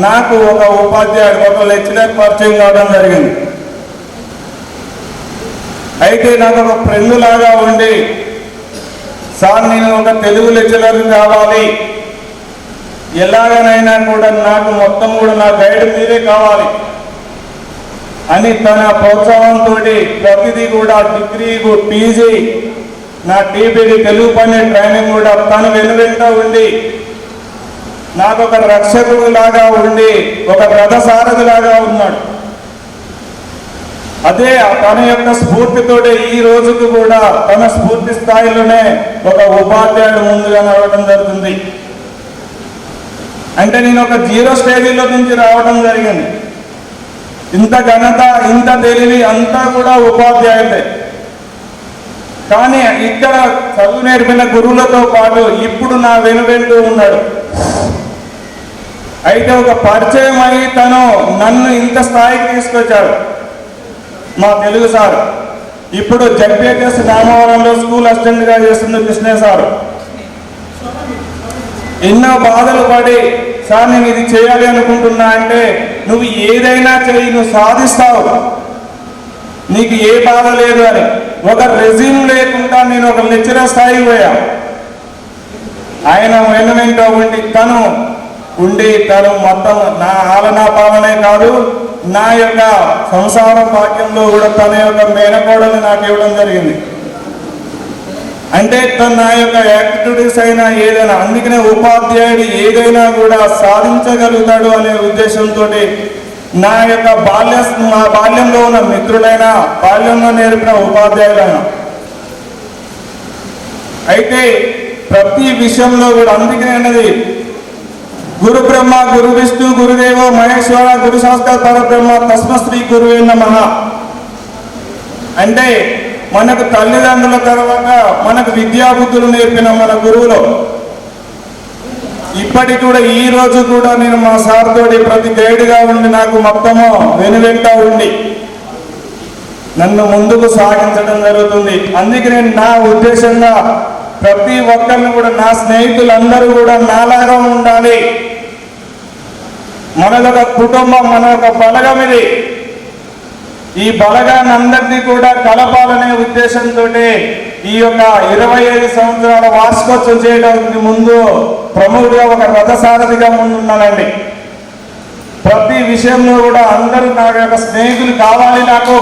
నాకు ఒక ఉపాధ్యాయుడు, ఒక లెక్చరర్ పరిచయం కావడం జరిగింది. అయితే నాకు ఒక ఫ్రెండ్ లాగా ఉండి, సార్ నేను ఒక తెలుగు లెక్చరర్ కావాలి, ఎలాగనైనా కూడా నాకు మొత్తం కూడా నా గైడ్ మీరే కావాలి అని తన ప్రోత్సాహంతో ప్రతిదీ కూడా డిగ్రీ పీజీ నా టీపీడీ తెలుగు పని ట్రైనింగ్ కూడా తను వెనువెంట ఉండి నాకు ఒక రక్షకుడు లాగా ఉండి ఒక రథసారథి లాగా ఉన్నాడు. అదే తన యొక్క స్ఫూర్తితోటి ఈ రోజుకు కూడా తన స్ఫూర్తి స్థాయిలోనే ఒక ఉపాధ్యాయుడు ముందుగా నడవడం జరుగుతుంది. అంటే నేను ఒక 0 స్టేజీలో నుంచి రావడం జరిగింది. ఇంత ఘనత, ఇంత తెలివి అంతా కూడా ఉపాధ్యాయులే. కానీ ఇక్కడ చదువు నేర్పిన గురువులతో పాటు ఇప్పుడు నా వెనువెంటూ ఉన్నాడు. అయితే ఒక పరిచయం అయి తను నన్ను ఇంత స్థాయికి తీసుకొచ్చాడు మా తెలుగు సార్. ఇప్పుడు జడ్పీహెచ్ఎస్ రామవరంలో స్కూల్ అసిస్టెంట్గా చేస్తున్న కృష్ణయ్య సారు. ఎన్నో బాధలు పడి, సార్ నేను ఇది చేయాలి అనుకుంటున్నా అంటే, నువ్వు ఏదైనా చేయి, నువ్వు సాధిస్తావు, నీకు ఏ బాధ లేదు అని. ఒక రెజ్యూమ్ లేకుండా నేను ఒక లెక్చరర్ స్థాయికి పోయా. ఆయన వెనువెంట ఉండి తను మొత్తం నా ఆలనా పాలనే కాదు, నా యొక్క సంసార భాగ్యంలో కూడా తన యొక్క మేనకోడలు నాకు ఇవ్వడం జరిగింది. అంటే తను నా యొక్క యాక్టివిటీస్ అయినా ఏదైనా, అందుకనే ఉపాధ్యాయుడు ఏదైనా కూడా సాధించగలుగుతాడు అనే ఉద్దేశంతో నా యొక్క మా బాల్యంలో ఉన్న మిత్రులైనా, బాల్యంలో నేర్పిన ఉపాధ్యాయులైనా, అయితే ప్రతి విషయంలో కూడా అందుకనే అన్నది గురు బ్రహ్మ గురు విష్ణు గురుదేవో మహేశ్వర గురు సాక్షాత్ పరబ్రహ్మ తస్మశ్రీ గురువే నమః. అంటే మనకు తల్లిదండ్రుల తర్వాత మనకు విద్యాబుద్ధులు నేర్పిన మన గురువులు ఇప్పటికి కూడా ఈ రోజు కూడా నేను మా సార్ తోటి ప్రతి గైడ్గా ఉండి నాకు మొత్తము వెనువెంట ఉండి నన్ను ముందుకు సాగించడం జరుగుతుంది. అందుకే నేను నా ఉద్దేశంగా ప్రతి ఒక్కరిని కూడా నా స్నేహితులందరూ కూడా నాలాగా ఉండాలి, మనదొక కుటుంబం, మన ఒక బలగం ఇది, ఈ బలగాన్ని అందరినీ కూడా కలపాలనే ఉద్దేశంతో ఈ యొక్క 25 సంవత్సరాల వార్షికోత్సవం చేయడానికి ముందు ప్రముఖుడిగా ఒక రథసారథిగా ముందున్నానండి. ప్రతి విషయంలో కూడా అందరూ నా యొక్క స్నేహితులు కావాలి. నాకు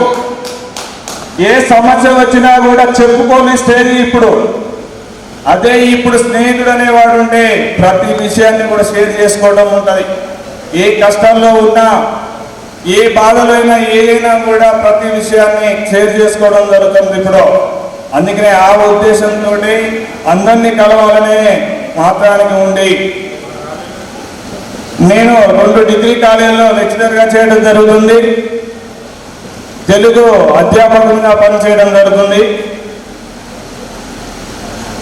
ఏ సమస్య వచ్చినా కూడా చెప్పుకోని స్టేజ్ ఇప్పుడు. అదే ఇప్పుడు స్నేహితుడు అనేవాడు ఉంటే ప్రతి విషయాన్ని కూడా షేర్ చేసుకోవడం ఉంటుంది. ఏ కష్టాల్లో ఉన్నా, ఏ బాధలో అయినా, ఏదైనా కూడా ప్రతి విషయాన్ని షేర్ చేసుకోవడం జరుగుతుంది ఇప్పుడు. అందుకనే ఆ ఉద్దేశంతో అందరినీ కలవాలనే మాత్రానికి ఉండి నేను 2 డిగ్రీ కాలేజీలో లెక్చరర్గా చేయడం జరుగుతుంది. తెలుగు అధ్యాపకునిగా పనిచేయడం జరుగుతుంది.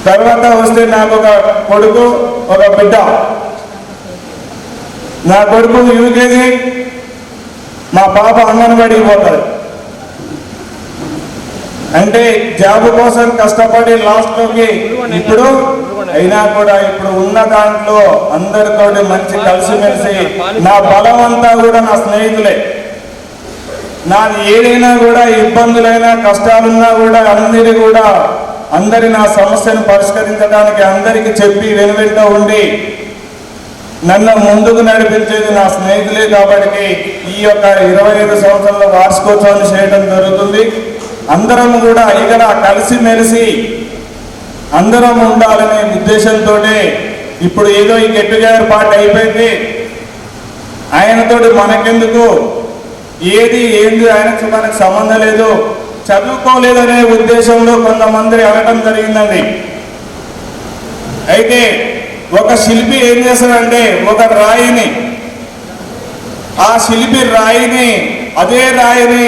తర్వాత వస్తే నాకు ఒక కొడుకు, ఒక బిడ్డ. నా కొడుకు యూకేజీ, మా పాప అంగన్వాడీకి పోతారు. అంటే జాబ్ కోసం కష్టపడి లాస్ట్లోకి ఇప్పుడు అయినా కూడా ఇప్పుడు ఉన్న దాంట్లో అందరితో మంచి కలిసిమెలిసి నా బలం అంతా కూడా నా స్నేహితులే. నాది ఏదైనా కూడా ఇబ్బందులైనా కష్టాలున్నా కూడా అందరి నా సమస్యను పరిష్కరించడానికి అందరికీ చెప్పి వెనువెంట ఉండి నన్ను ముందుకు నడిపించేది నా స్నేహితులే. కాబట్టి ఈ యొక్క 25 సంవత్సరాల వార్షికోత్సవాన్ని చేయడం జరుగుతుంది. అందరం కూడా ఇక్కడ కలిసిమెలిసి అందరం ఉండాలనే ఉద్దేశంతో ఇప్పుడు ఏదో ఈ గెట్ టుగెదర్ పార్టీ అయిపోయింది, ఆయనతోటి మనకెందుకు, ఏంది ఆయనకు మనకు సంబంధం లేదు, చదువుకోలేదనే ఉద్దేశంలో కొంతమంది అనడం జరిగిందండి. అయితే ఒక శిల్పి ఏం చేస్తాడంటే ఒక రాయిని, ఆ శిల్పి రాయిని, అదే రాయిని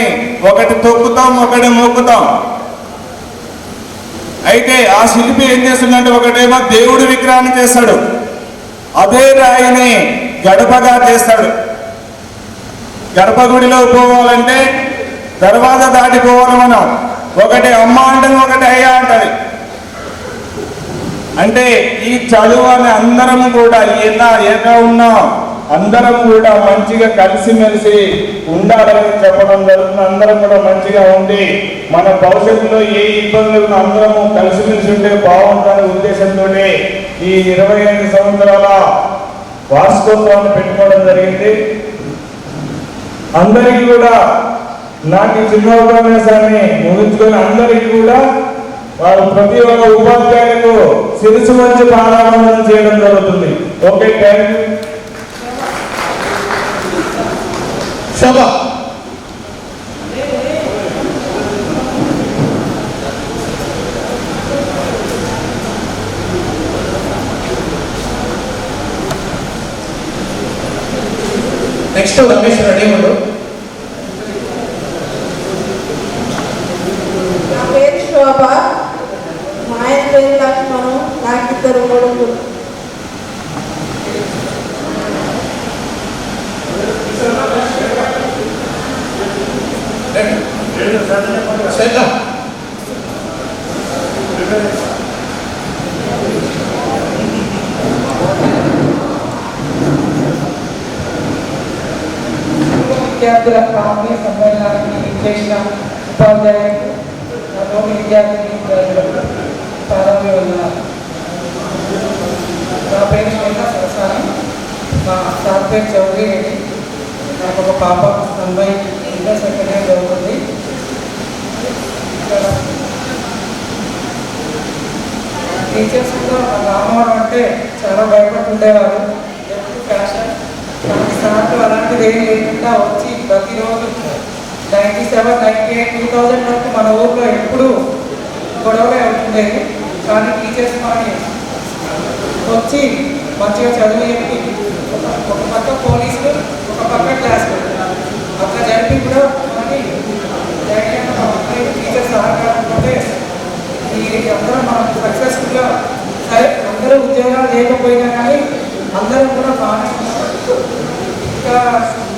ఒకటి తొక్కుతాం, ఒకటి మొక్కుతాం. అయితే ఆ శిల్పి ఏం చేస్తుందంటే ఒకటేమో దేవుడి విగ్రహాన్ని చేస్తాడు, అదే రాయిని గడపగా చేస్తాడు. గర్భగుడిలో పోవాలంటే దర్వాజా దాటిపోవాలి మనం. ఒకటి అమ్మ అంటుంది, ఒకటి అయ్యా అంటది. అంటే ఈ చదువు అని అందరం కూడా ఏకా ఉన్నా అందరం కూడా మంచిగా కలిసిమెలిసి ఉండాలని చెప్పడం జరుగుతుంది. అందరం కూడా మంచిగా ఉండి మన భవిష్యత్తులో ఏ ఇబ్బందులు అందరము కలిసిమెలిసి ఉంటే బాగుంటుందనే ఉద్దేశంతో ఈ 25 సంవత్సరాల వార్షికోత్సవాన్ని పెట్టుకోవడం జరిగింది. అందరికీ కూడా నాకు చిన్న ఉపన్యాసాన్ని ముగించుకొని అందరికీ కూడా వారు ప్రతి ఒక్క ఉపాధ్యాయులకు శిరసు మంచి ప్రారంభం చేయడం జరుగుతుంది. Okay, thank you. Shobha next Ramesh ready ఉండు. నా పేరు శోభ, మా ఆయన పేరు లక్ష్మణు, నాకు 2 కొడుకులు. విద్యార్థుల ప్రాంతీయ సమ్మేళనానికి చేసిన ఉపాధ్యాయులు, విద్యార్థిని ప్రారంభంలో ఉన్నారు. నా పేరు శ్వేత సరసాని, మా సార్ పేరు చౌదరి రెడ్డి. నాకు ఒక పాప అమ్మాయి ఇంటర్ సెకండ్ ఇయర్ చదువుతుంది. టీచర్స్ కూడా రామవరం అంటే చాలా భయపడుతుండేవారు. ఎప్పుడు ఫ్యాషన్ సార్లు అలాంటిది ఏం లేకుండా వచ్చి ప్రతిరోజు 97, 98, 2000 వరకు మన ఊళ్ళో ఎప్పుడు గొడవలే అవుతుండేది. కానీ టీచర్స్ మనని వచ్చి మంచిగా చదువు చెప్పి ఒక పక్క పోలీసులు, ఒక పక్క క్లాసులు అట్లా జరిపి కూడా మనకి టీచర్స్ సహకారంతో అందరం మనం సక్సెస్ఫుల్గా సరే. అందరూ ఉద్యోగాలు లేకపోయినా కానీ అందరం కూడా బాగా ఇంకా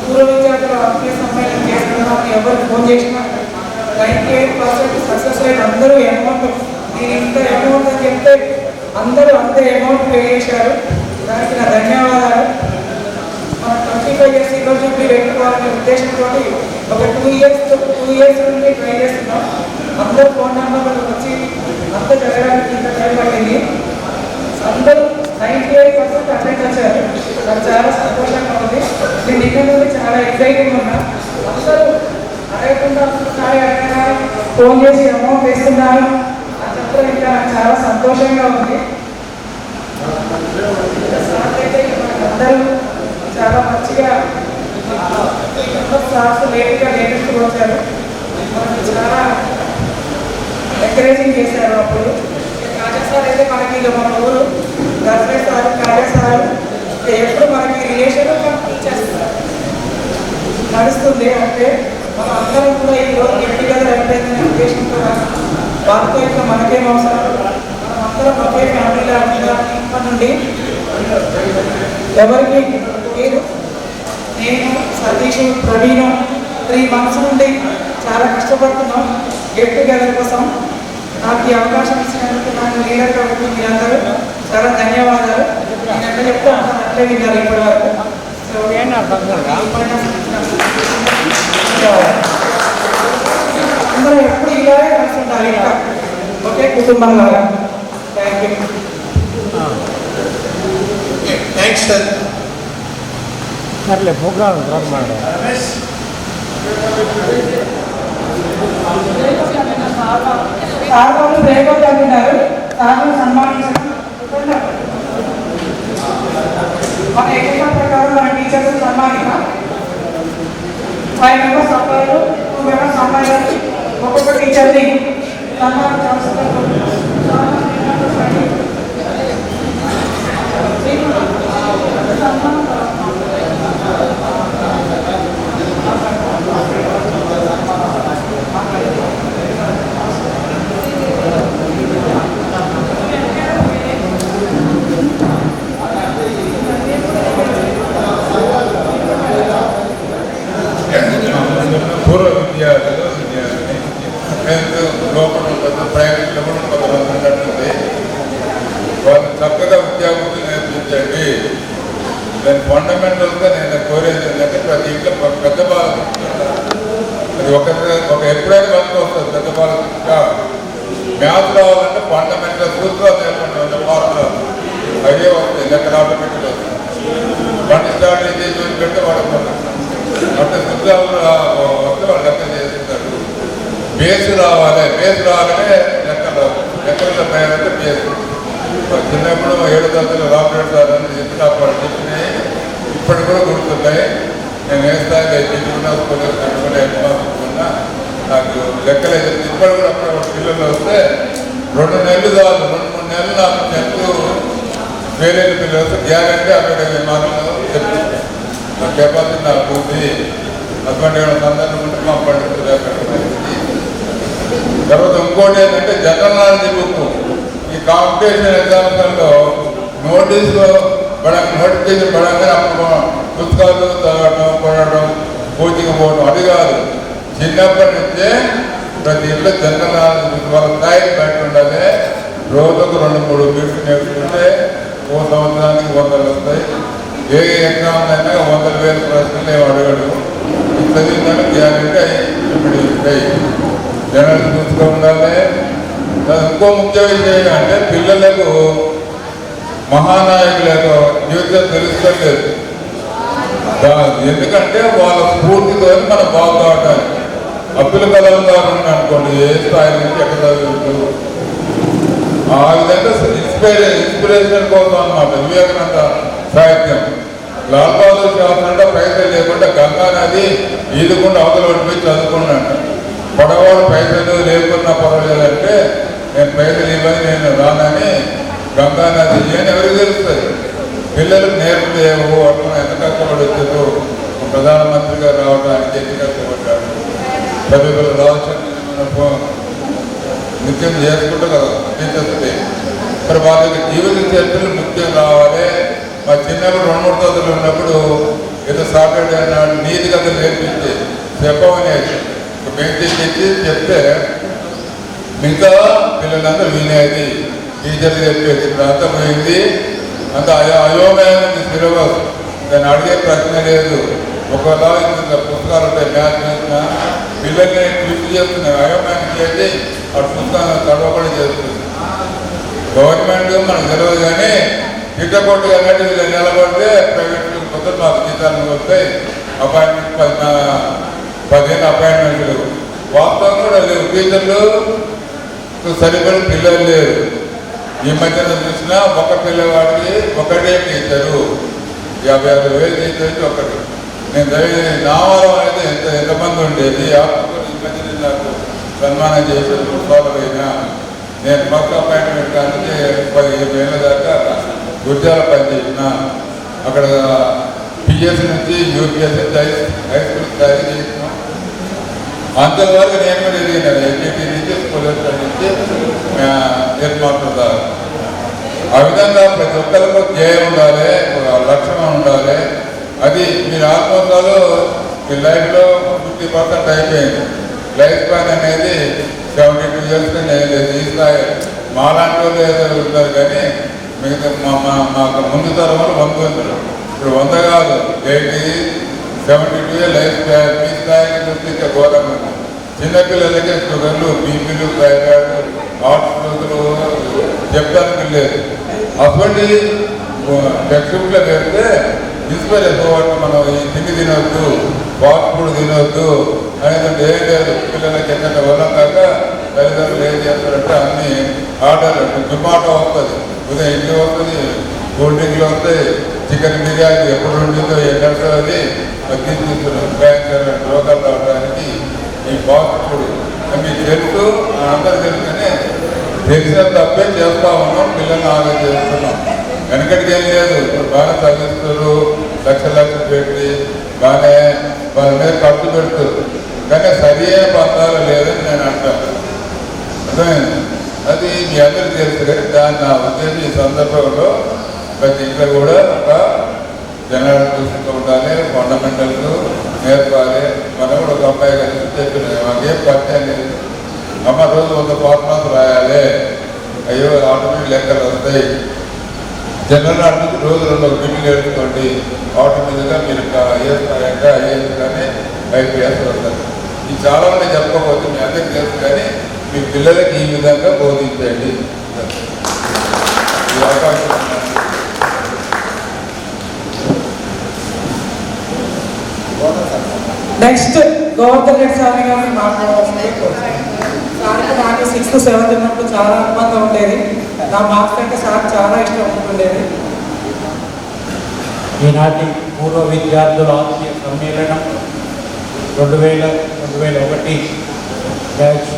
పూర్వ విద్యార్థులు ఆత్మీయ సమ్మేళనం చేస్తున్నామని ఎవరు ఫోన్ చేసినా 98% సక్సెస్ రేట్. అందరూ అమౌంట్, నేను ఇంత అమౌంట్ అని చెప్తే అందరూ అంతే అమౌంట్ పే చేశారు. దానికి నా ధన్యవాదాలు. మనం 25 years ఈరోజు మీరు పెట్టుకోవాలనే ఉద్దేశంతో ఒక 2 years నుండి ట్రై చేస్తున్నాం. అందరూ ఫోన్ నెంబర్లు వచ్చి అంత జరగడానికి ఇంత టైం పట్టింది. అందరూ 98% అటెండ్ వచ్చారు. నాకు చాలా సంతోషంగా ఉంది. నేను ఇక్కడ నుండి చాలా ఎక్సైటింగ్ ఉన్నా. అందరూ అడగకుండా ఫోన్ చేసి అమౌంట్ వేస్తున్నారు అని చెప్పడం ఇంకా నాకు చాలా సంతోషంగా ఉంది. అందరూ చాలా మంచిగా స్టాఫ్స్ లేట్గా లేటెస్ట్ వచ్చారు, మనకి చాలా ఎంకరేజింగ్ చేశారు. అప్పుడు కాజా సార్ అయితే మనకి ఇక మన ఊరు గర్భే సార్ కాజా సార్ ఎప్పుడు మనకి రిలేషన్ టీచర్స్ నడుస్తుంది. అంటే మనం అందరం కూడా ఈ రోజు గెట్ టుగెదర్ అయిపోయిందనే ఉద్దేశంతో వారితో ఇంకా మనకేం అవసరం, మనం అందరం ఒకే ఫ్యామిలీలో ఉండాలని ఇప్పటి నుండి ఎవరికి మీరు నేను సతీష్ ప్రవీణ్ 3 months నుండి చాలా కష్టపడుతున్నాం గెట్ టుగెదర్ కోసం. నాకు ఈ అవకాశం ఇచ్చినందుకు నాకు లీడర్ కాబట్టి మీరందరూ చాలా ధన్యవాదాలు. నేను ఎట్లా చెప్తే అట్లే విన్నారు ఇప్పటి వరకు. సో అందరూ ఎప్పుడు ఇలాగే కలిసి ఉండాలి, ఇంకా ఒకే కుటుంబం లాగా. Thank you. Thanks sir. సర్లే ప్రోగ్రామ్ తర్వాత మాట సార్ వాళ్ళు బ్రేకౌట్ అంటున్నారు. సార్లు సన్మానించడం మన ఎగ్జామ్ ప్రకారం మన టీచర్స్ సన్మానిస్తాం. 5 members అబ్బాయిలు 2 members అమ్మాయిలు ఒక్కొక్క టీచర్ని సన్మానించాల్సిన పూర్వ విద్యార్థులు లోపల ఉంటుంది, ప్రైవేట్లో కూడా కొంతమంది ఉన్నట్టుంది. వాళ్ళు చక్కగా విద్యాబుద్ధి నేర్పించండి. దాని ఫండమెంటల్గా నేను కోరేది ఏంటంటే ప్రతి ఇంట్లో పెద్ద బాగా అది ఒక ఎప్పుడైనా వర్క్ వస్తుంది. పెద్ద బాగా మ్యాథ్స్ రావాలంటే ఫండమెంటల్ సూత్రాలు నేర్పండి, ఫార్ములా అదే వస్తాయి, లెక్కలు ఆటోమేటిక్ వస్తాయి. వన్ స్టార్ట్ చేసి పెడితే వాడు అంటే సూత్రాలు వస్తే వాళ్ళు లెక్క చేస్తారు. బేస్ రావాలి, బేస్ రావాలంటే లెక్కల తయారంటే బేస్. చిన్నప్పుడు 7వ తరగతిలో రామరెడ్డి సార్ అని చెప్పినాయి, ఇప్పటికి కూడా గుర్తున్నాయి. నేను ఏ స్థాయిలో తీసుకున్నా స్కూల్లో కట్టుకుని ఎగ్జామ్స్కున్నా నాకు లెక్కలు ఇప్పటి కూడా అప్పుడు పిల్లలు వస్తే 2 నెలలు కాదు 2-3 నెలలు నాకు 10th ఫెయిల్ అయిన పిల్లలు వస్తే గ్యారంటీ 60 మార్కులు చెప్తాను. నా కెపాసిటీ నాకు ఉంది. అటువంటి సందర్భం ఉంటే మా పండితులు తర్వాత ఇంకోటి ఏంటంటే జనరల్ నాలెడ్జ్ బుక్. ఈ కాంపిటీషన్ ఎగ్జామ్స్లో నోటిఫికేషన్ పడంగానే అప్పుడు పుస్తకాలు చదవడం కొనడం కోచింగ్ పోవడం అది కాదు. చిన్నప్పటి నుంచే ప్రతి ఇంట్లో జనరల్ నాలెడ్జ్ వాళ్ళ స్థాయికి బయట ఉండాలి. రోజుకు 2-3 బిట్స్ నేర్చుకుంటే ఓ సంవత్సరానికి 100 వస్తాయి. ఏ ఎగ్జామ్ అయినా 100,000 ప్రశ్నలు ఏమి అడగడు. చదివిందని గ్యారెంటీ ఉంటాయి. జనరల్ చూస్తూ ఉండాలి. ఇంకో ముఖ్య విషయం అంటే పిల్లలకు మహానాయకుల యొక్క జీవితం తెలుసుకోలేదు. ఎందుకంటే వాళ్ళ స్ఫూర్తితో మనం బాగుపడాలి. అబ్దుల్ కలాం గారు అనుకోండి, ఏ స్థాయి నుంచి ఎక్కడ చదువుతూ ఆ విధంగా ఇన్స్పిరేషన్ కోసం అన్నమాట. వివేకానంద సాహిత్యం. లాల్ బహదూర్ శాస్త్రి అంటే పైసలు లేకుండా గంగా నది ఈదుకుండా అవతల పడిపోయి చదువుకున్నాడు. పడవాడు పైసలు లేకున్నా పర్వాలేదంటే నేను పైసలు ఇవ్వని నేను రానని గంగా నది అని ఎవరికి తెలుస్తుంది. పిల్లలకు నేర్పలేవు అట్లా ఎంత కష్టపడి వచ్చేదో. ప్రధానమంత్రిగా రావడానికి ఎన్ని కష్టపడ్డాడు. చదువులు రావచ్చు నిత్యం చేసుకుంటూ కదా అనిపిస్తుంది. మరి వాళ్ళకి జీవిత చరిత్రలు ముఖ్యం రావాలి. మా చిన్నప్పుడు 2-3 తరగతులు ఉన్నప్పుడు ఏదో సాటర్డే నాడు నీతి కథలు నేర్పించి చెప్పమనేది బెంచ్ తెచ్చి చెప్తే మిగతా పిల్లలందరూ వినేది. టీచర్లు చెప్పేది. ఇప్పుడు అంతా పోయింది, అంత అయోమయమైన సిలబస్. దాన్ని అడిగే ప్రశ్న లేదు. ఒకవేళ పుస్తకాలు ఉంటాయి మ్యాథ్స్ చేసిన పిల్లల్ని ట్విస్ట్ చేస్తున్నాయి. అయోమయం చేసి ఆ పుస్తకాలను చదవబడి చేస్తుంది. గవర్నమెంట్ మనకు తెలియదు కానీ ఇట్టకొట్టుగా నిలబడితే ప్రైవేట్ పొద్దున్న మాకు జీతాలు వస్తాయి. అపాయింట్మెంట్ 15 అపాయింట్మెంట్లు వాస్తవం కూడా లేవు. టీచర్లు సరిపడి పిల్లలు లేరు. ఈ మధ్యన చూసినా ఒక పిల్లవాడికి ఒకటే టీచరు, 56,000 టీచర్కి ఒకటి. నేను నామవరం అయితే ఎంతమంది ఉండేది. ఆపుకొని ఈ మధ్యన నాకు సన్మానం చేసి సోదరైనా నేను పక్క అపాయింట్మెంట్ కానీ 15 ఏళ్ళ దాకా గుర్జాల పనిచేసిన. అక్కడ పిఎస్ నుంచి యూపీఎస్సీ హై స్కూల్ తయారు చేసిన. అంతవరకు నేను కూడా ఎదిగినాను. ఎన్టీటీ నుంచి స్కూల్ నుంచి హెడ్ మాస్టర్ దాకా. ఆ విధంగా ప్రతి ఒక్కరికి ధ్యేయం ఉండాలి, లక్ష్యం ఉండాలి. అది మీరు ఆత్మోత్సవాలు మీ లైఫ్లో 50% అయిపోయింది. లైఫ్ ప్లాన్ అనేది 72 years నేను ఈ స్థాయి మాలాంటి వాళ్ళు ఏదో ఉంటారు. కానీ మిగతా మాకు ముందు తరంలో 100. ఇప్పుడు 100 కాదు, 72 లైఫ్ ప్లాన్. మీ స్థాయికి చూస్తే ఘోరంగా ఉంది. చిన్నపిల్లలకే షుగర్లు, బీపీలు, థైరాయిడ్, హార్ట్ స్ట్రోకులు చెప్తానికి లేదు. అటువంటి టెక్స్ట్ బుక్లో పెడితే ఇన్స్పైర్ అయిపోవడం. మనం ఈ తిండి తినవద్దు, ఫాస్ట్ ఫుడ్ తినవద్దు అనేది ఏం లేదు. పిల్లలకి ఎందుకంటే వల్ల కాక తల్లిదండ్రులు ఏం చేస్తారంటే అన్ని ఆర్డర్ జొమాటో వస్తుంది, ఉదయం ఇంట్లో వస్తుంది, కూల్ డ్రింక్లు వస్తాయి, చికెన్ బిర్యానీ ఎప్పుడు ఉండిందో ఎన్నడో అది తీసుకుంటున్నాం. క్యాన్సర్ రోగాలు రావడానికి ఈ ఫాస్ట్ ఫుడ్ మీకు తెలుసు, అందరూ తెలుసు. కానీ తెలిసిన తప్పే చేస్తూ ఉన్నాం, పిల్లల్ని ఆలోచన చేస్తున్నాం. వెనకటికి ఏం లేదు. ఇప్పుడు బాగా చదివిస్తారు, లక్షలు పెట్టి బాగానే వాళ్ళ మీద ఖర్చు పెడుతుంది. కానీ సరి అయిన పంతాలు లేదని నేను అంటాను. అర్థమైంది? అది మీ అందరికీ తెలుసు. కానీ దాన్ని నా ఉద్దేశం ఈ సందర్భంలో ప్రతి ఇంట్లో కూడా ఒక జనరల్ చూస్తూ ఉండాలి, ఫండమెంటల్స్ నేర్పాలి. మనం కూడా ఒక అబ్బాయి కలిసి చెప్పిన మాకేం పరిచయం లేదు. అమ్మ రోజు 100 ఫార్మాస్ రాయాలి, అయ్యో ఆటోమేటిక్ లెక్కలు వస్తాయి. జనరల్ నాటి రోజు 2 మీటింగ్ எடுத்துకోండి, ఆటోమేటిక్గా మీరు ఐఏఎస్ కానీ ఐపీఎస్ వస్తారు. ఇది చాలా మంది చెప్పకపోతే మీ అందరికీ తెలుసు. కానీ మీ పిల్లలకి ఈ విధంగా బోధించండి. ఈ అవకాశం నెక్స్ట్ గోవర్ధన్ రెడ్డి సార్ గారిని మాట్లాడవలసింది. సార్కి నాకు 6th 7th ఉన్నప్పుడు చాలా అనుబంధం ఉండేది. నా మార్క్స్ కంటే సార్ చాలా ఇష్టం ఉంటుండేది. ఈనాటి పూర్వ విద్యార్థుల ఆత్మీయ సమ్మేళనం 2000-2001 బ్యాచ్.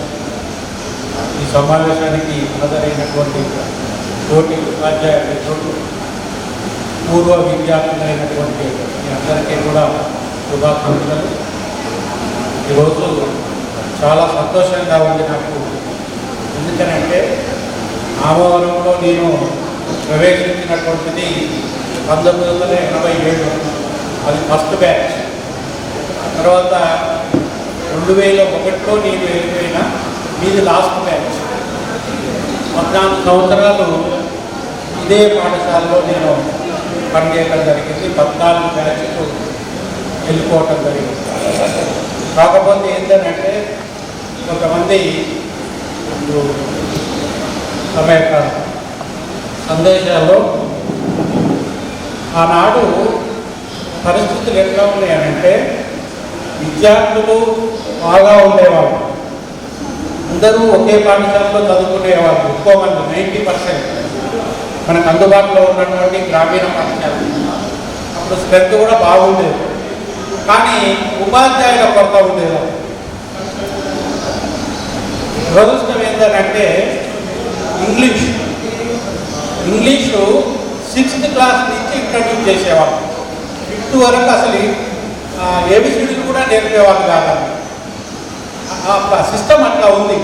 ఈ సమావేశానికి హాజరైనటువంటి తోటి ఉపాధ్యాయ మిత్రులు, పూర్వ విద్యార్థులైనటువంటి మీ అందరికీ కూడా శుభాకాంక్షలు. ఈరోజు చాలా సంతోషంగా ఉంది నాకు. ఎందుకనంటే నామవరంలో నేను ప్రవేశించినటువంటిది 1987. అది ఫస్ట్ బ్యాచ్. తర్వాత 2001లో నేను వెళ్ళిపోయిన మీది లాస్ట్ బ్యాచ్. 14 సంవత్సరాలు ఇదే పాఠశాలలో నేను పనిచేయడం జరిగింది. 14 బ్యాచ్కు వెళ్ళిపోవటం జరిగింది. కాకపోతే ఏంటంటే కొంతమంది తమ యొక్క సందేశాల్లో ఆనాడు పరిస్థితులు ఎట్లా ఉన్నాయనంటే విద్యార్థులు బాగా ఉండేవాళ్ళు, అందరూ ఒకే పాఠశాలలో చదువుకునేవాళ్ళు. ఎక్కువ మంది 90% మనకు అందుబాటులో ఉన్నటువంటి గ్రామీణ పాఠశాల. అప్పుడు స్ట్రెంత్ కూడా బాగుండేది. కానీ ఉపాధ్యాయుల కొరత ఉండేది. దురదృష్టం ఏంటంటే ఇంగ్లీషు 6th క్లాస్ నుంచి ఇంట్రడ్యూస్ చేసేవాళ్ళు. 5th వరకు అసలు ఏబిసిడీలు కూడా నేర్పేవాళ్ళు కాదండి. ఆ సిస్టమ్ అట్లా ఉంది.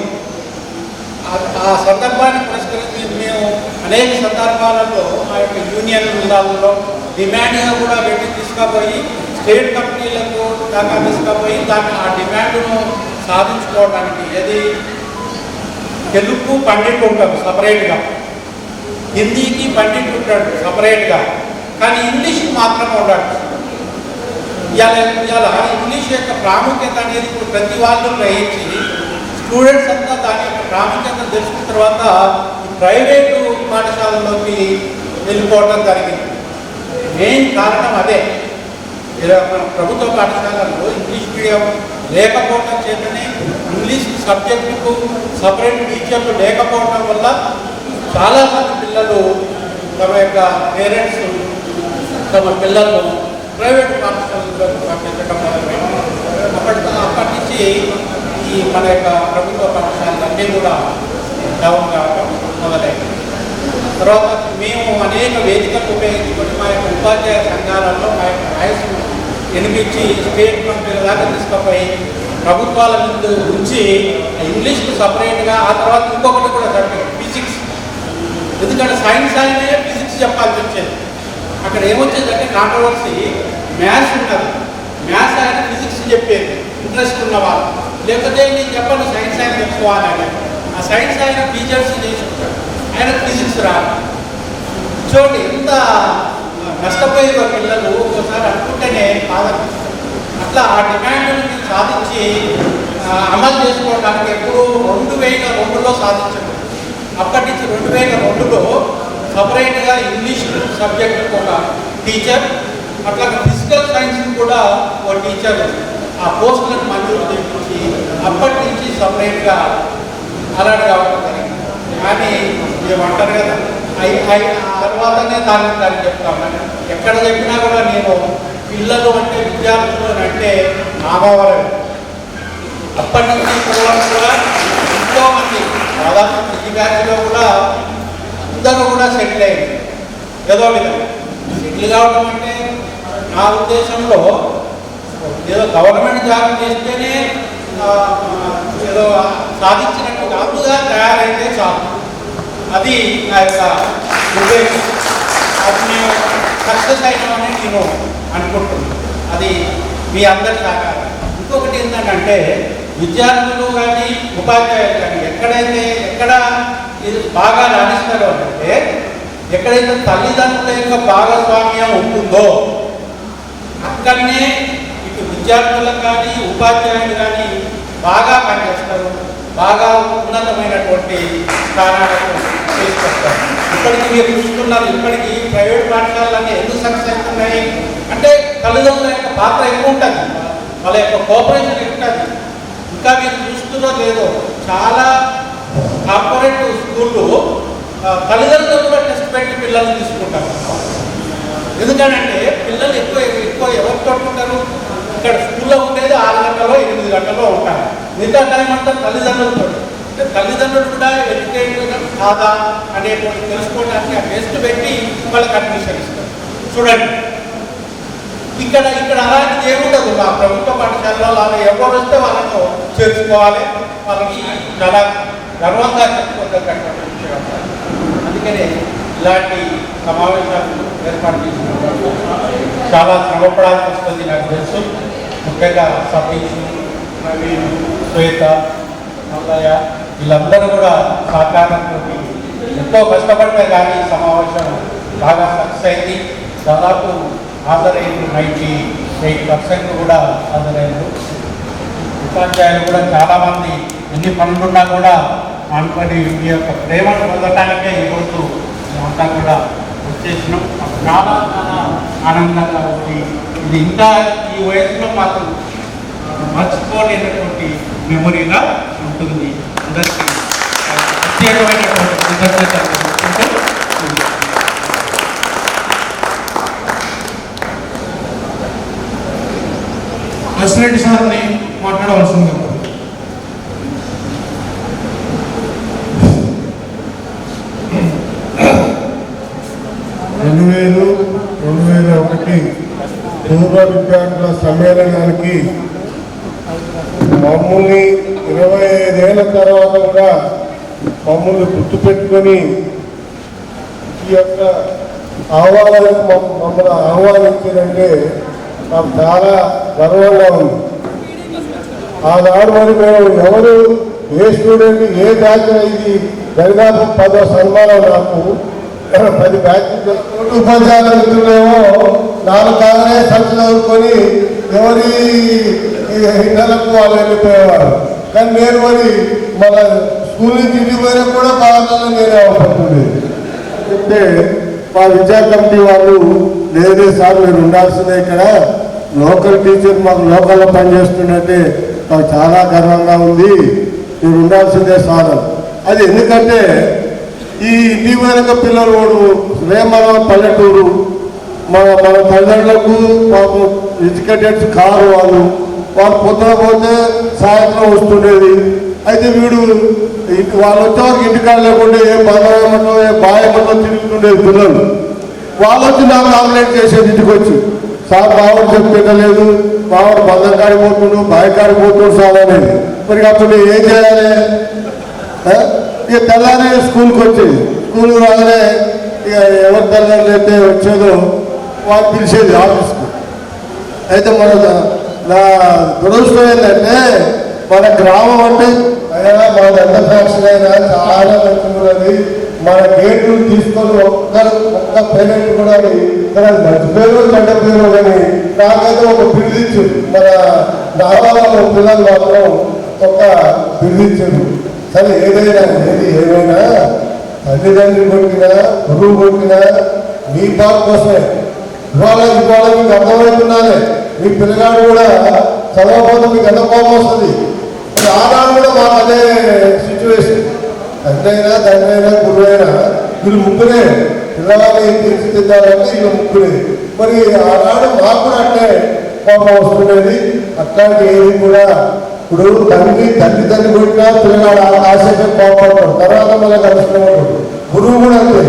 ఆ సందర్భాన్ని పురస్కరించి మేము అనేక సందర్భాలలో మా యొక్క యూనియన్ విధానంలో డిమాండ్గా కూడా పెట్టి తీసుకుపోయి స్టేట్ కంపెనీలకు దాకా తీసుకుపోయి దాన్ని ఆ డిమాండ్ను సాధించుకోవడానికి ఏది తెలుగు పండిట్ ఉంటాడు సపరేట్గా, హిందీకి పండిట్ ఉంటాడు సపరేట్గా, కానీ ఇంగ్లీష్కి మాత్రం ఉంటాడు. ఇలా ఇంగ్లీష్ యొక్క ప్రాముఖ్యత అనేది ఇప్పుడు ప్రతి వాళ్ళు గ్రహించి స్టూడెంట్స్ అంతా దాని యొక్క ప్రాముఖ్యత తెలుసుకున్న తర్వాత ప్రైవేటు పాఠశాలలోకి వెళ్ళిపోవడం జరిగింది. మెయిన్ కారణం అదే. మన ప్రభుత్వ పాఠశాలల్లో ఇంగ్లీష్ మీడియం లేకపోవడం చేతనే ఇంగ్లీష్ సబ్జెక్టుకు సపరేట్ టీచర్లు లేకపోవడం వల్ల చాలామంది పిల్లలు తమ యొక్క పేరెంట్స్ తమ పిల్లలను ప్రైవేట్ పాఠశాలలో పంపించడం మొదలుపెట్టారు. అప్పటి నుంచి ఈ మన యొక్క ప్రభుత్వ పాఠశాలలన్నీ కూడా డౌన్ కావడం మొదలైంది. తర్వాత మేము అనేక వేదికలు ఉపయోగించుకొని మా యొక్క ఉపాధ్యాయ సంఘాలలో మా యొక్క వాయిస్ను వినిపించి స్టేట్ కమిటీల దాకా తీసుకుపోయి ప్రభుత్వాల ముందు ఉంచి ఇంగ్లీష్కు సపరేట్గా, ఆ తర్వాత ఇంకొకటి కూడా సపరేట్ ఫిజిక్స్. ఎందుకంటే సైన్స్ ఆయనే ఫిజిక్స్ చెప్పాల్సి వచ్చేది. అక్కడ ఏమొచ్చేదంటే కాంట్రవర్సీ, మ్యాథ్స్ ఉన్నది, మ్యాథ్స్ ఆయన ఫిజిక్స్ చెప్పేది ఇంట్రెస్ట్ ఉన్నవాళ్ళు, లేకపోతే నేను చెప్పను సైన్స్ ఆయన చెప్పుకోవాలని. ఆ సైన్స్ ఆయన టీచర్స్ చేసుకుంటాడు, ఆయన ఫిజిక్స్ రాదు. చూడండి ఎంత నష్టపోయేదో పిల్లలు. ఒకసారి అనుకుంటేనే బాధ. అట్లా ఆ డిమాండ్ని సాధించి అమలు చేసుకోవడానికి ఎప్పుడు 2002లో సాధించదు. అప్పటి నుంచి 2002లో సపరేట్గా ఇంగ్లీష్ సబ్జెక్టుకు ఒక టీచర్, అట్లా ఫిజికల్ సైన్స్ కూడా ఒక టీచర్ ఆ పోస్టులను మంజూరు చేయించి అప్పటి నుంచి సపరేట్గా అలర్ట్ కావడం జరిగింది. కానీ ఏమంటారు కదా, తర్వాతనే దాన్ని చెప్తాను. ఎక్కడ చెప్పినా కూడా నేను పిల్లలు అంటే విద్యార్థులు అంటే నాగవరం అప్పటి నుంచి కూడా ఎంతోమంది దాదాపు ఈ బ్యాచ్లో కూడా అందరూ కూడా సెటిల్ అయ్యింది. ఏదో విధంగా సెటిల్ కావడం అంటే నా ఉద్దేశంలో ఏదో గవర్నమెంట్ జాబ్ చేస్తేనే ఏదో సాధించినట్టు కాదుగా తయారైతే చాలు. అది నా యొక్క ఉద్దేశం. అది మేము సక్సెస్ అయినామని నేను అనుకుంటున్నాను. అది మీ అందరి సహకారం. ఇంకొకటి ఏంటంటే విద్యార్థులు కానీ ఉపాధ్యాయులు కానీ ఎక్కడ ఇది బాగా రాణిస్తారో అంటే ఎక్కడైతే తల్లిదండ్రుల యొక్క భాగస్వామ్యం ఉంటుందో అక్కడనే ఇటు విద్యార్థులకు కానీ ఉపాధ్యాయులు కానీ బాగా పనిచేస్తారు, బాగా ఉన్నతమైనటువంటి స్థానాలకు తీసుకొస్తారు. ఇప్పటికీ మీరు చూస్తున్నారు, ఇప్పటికీ ప్రైవేట్ పాఠశాలన్నీ ఎందుకు సక్సెస్ అవుతున్నాయి అంటే తల్లిదండ్రుల యొక్క పాత్ర ఎక్కువ ఉంటుంది, వాళ్ళ యొక్క కోఆపరేషన్ ఎక్కువ ఉంటుంది. ఇంకా మీరు చూస్తున్నారో లేదో చాలా కార్పొరేట్ స్కూళ్ళు తల్లిదండ్రులు కూడా టెస్ట్ పెట్టి పిల్లల్ని తీసుకుంటారు. ఎందుకంటే పిల్లలు ఎక్కువ ఎవరితో ఉంటారు, ఇక్కడ స్కూల్లో ఉండేది 6 గంటలో 8 గంటలో ఉంటారు, మిగతా టైం అంతా తల్లిదండ్రులతో. అంటే తల్లిదండ్రులు కూడా ఎడ్యుకేటెడ్ కాదా అనేటువంటి తెలుసుకోవడానికి ఆ టెస్ట్ పెట్టి వాళ్ళకి అడ్మిషన్ ఇస్తారు. చూడండి ఇక్కడ అలాంటిది ఏముండదు. ఆ ప్రభుత్వ పాఠశాలలో అలా ఎవరు వస్తే వాళ్ళను చేర్చుకోవాలి, వాళ్ళకి చాలా గర్వంగా చెప్పుకోదగ్గటువంటి విషయం. అందుకనే ఇలాంటి సమావేశాలు ఏర్పాటు చేసినప్పుడు చాలా శ్రమపడాల్సి వస్తుంది నాకు తెలుసు. ముఖ్యంగా సతీష్, నవీన్, శ్వేత, మల్లయ్య వీళ్ళందరూ కూడా సహకారంతో ఎంతో కష్టపడితే కానీ సమావేశం బాగా సక్సెస్ అయింది. దాదాపు హాజరైన 98% కూడా హాజరైనారు. ఉపాధ్యాయులు కూడా చాలామంది ఎన్ని పనులున్నా కూడా అనుకుని మీ యొక్క ప్రేమను పొందటానికే ఈరోజు మేమంతా కూడా వచ్చేసినాం. చాలా ఆనందంగా ఉంది. ఇది ఇంకా ఈ వయసులో మాకు మర్చిపోలేనటువంటి మెమొరీగా ఉంటుంది. అందరికీ ప్రత్యేకమైనటువంటి కృతజ్ఞతలు. అసిరెడ్డి సార్ని మాట్లాడవలసింది. 2000-2001 పూర్వ విద్యార్థుల సమ్మేళనానికి మమ్మల్ని 25 ఏళ్ళ తర్వాత కూడా మమ్మల్ని గుర్తుపెట్టుకొని ఈ యొక్క ఆహ్వానానికి మమ్మల్ని ఆహ్వానించారంటే నాకు చాలా గర్వంగా ఉంది. ఆనాడు మరి మేము ఎవరు ఏ స్టూడెంట్ ఏ బ్యాచ్ ఇది దరిదాపు 10వ సన్మానం నాకు 10 బ్యాచ్లు. ఉపాధ్యాయుల మిత్రులేమో 4 కాంగ్రెస్ సంస్థలు చదువుకొని ఎవరి ఇళ్ళకు వాళ్ళు వెళ్ళిపోయేవారు. కానీ నేను మరి మన స్కూల్ నుంచి ఇంటికి పోయినా కూడా బాగా నేనే అవసరం చెప్తే మా విద్యా కమిటీ వాళ్ళు లేదే సార్ మీరు ఉండాల్సిందే ఇక్కడ లోకల్ టీచర్ మాకు లోకల్లో పనిచేస్తున్నట్టే మాకు చాలా గర్వంగా ఉంది, మీరు ఉండాల్సిందే సార్. అది ఎందుకంటే ఈ ఇంటి వెనక పిల్లలు మన పల్లెటూరు, మన తల్లిదండ్రులకు మాకు ఎడ్యుకేటెడ్స్ కారు వాళ్ళు పొద్దున పోతే సాయంత్రం వస్తుండేది. అయితే వీడు వాళ్ళు వచ్చేవారికి ఇంటికాడ లేకుండా ఏ బంధమేమో ఏ బాయమో తిరుగుతుండేది పిల్లలు. వాళ్ళు వచ్చి నాకు కాంప్లైంట్ చేసేది ఇంటికి వచ్చి, సార్ మావాడు చెప్పలేదు, మావాడు బంధం కాడిపోతుండు బాయ్ కాడిపోతుండు సార్ అనేది. మరి అప్పుడు ఏం చేయాలి? ఇక తెల్లారి స్కూల్కి వచ్చేది, స్కూల్ రాగానే ఇక ఎవరి తెల్లారి అయితే వచ్చేదో వాళ్ళు పిలిచేది ఆఫీస్కు. అయితే నా దురదృష్టం ఏంటంటే మన గ్రామం అంటే అయినా మన ఎంత ఫ్యాక్షన్ అయినా చాలా మంచిది. మన గేట్లు తీసుకొని ఒక్క పేరెంట్ కూడా మంచి పేరు చెడ్డ పేరు కానీ నాకైతే ఒక బిరుదిచ్చారు. మన నావాళ్ళ పిల్లలు మాత్రం ఒక బిరుదిచ్చారు. సరే ఏమైనా తల్లిదండ్రులు కొట్టినా గురువు కొట్టినా మీ పాప కోసమే. ఇవాళ మీకు అర్థమవుతున్నానే, మీ పిల్లగాడు కూడా చదవకపోతే మీకు ఎంత కోపం వస్తుంది. ఆనాడు కూడా మాకు అదే సిచ్యువేషన్. తండ్రైనా తండ్రైనా గురువైనా వీళ్ళు ముగ్గురే పిల్లవాడిని తీర్చిదిద్దాలంటే వీళ్ళు ముగ్గురే. మరి ఆనాడు మాకు కూడా అంటే కోపం వస్తుండేది. అట్లాంటి ఏది కూడా ఇప్పుడు తల్లి కొట్టినా పిల్లగాడు ఆశగా కోపడతాడు, తర్వాత మళ్ళీ కలుసుకునే గురువు కూడా అంతే.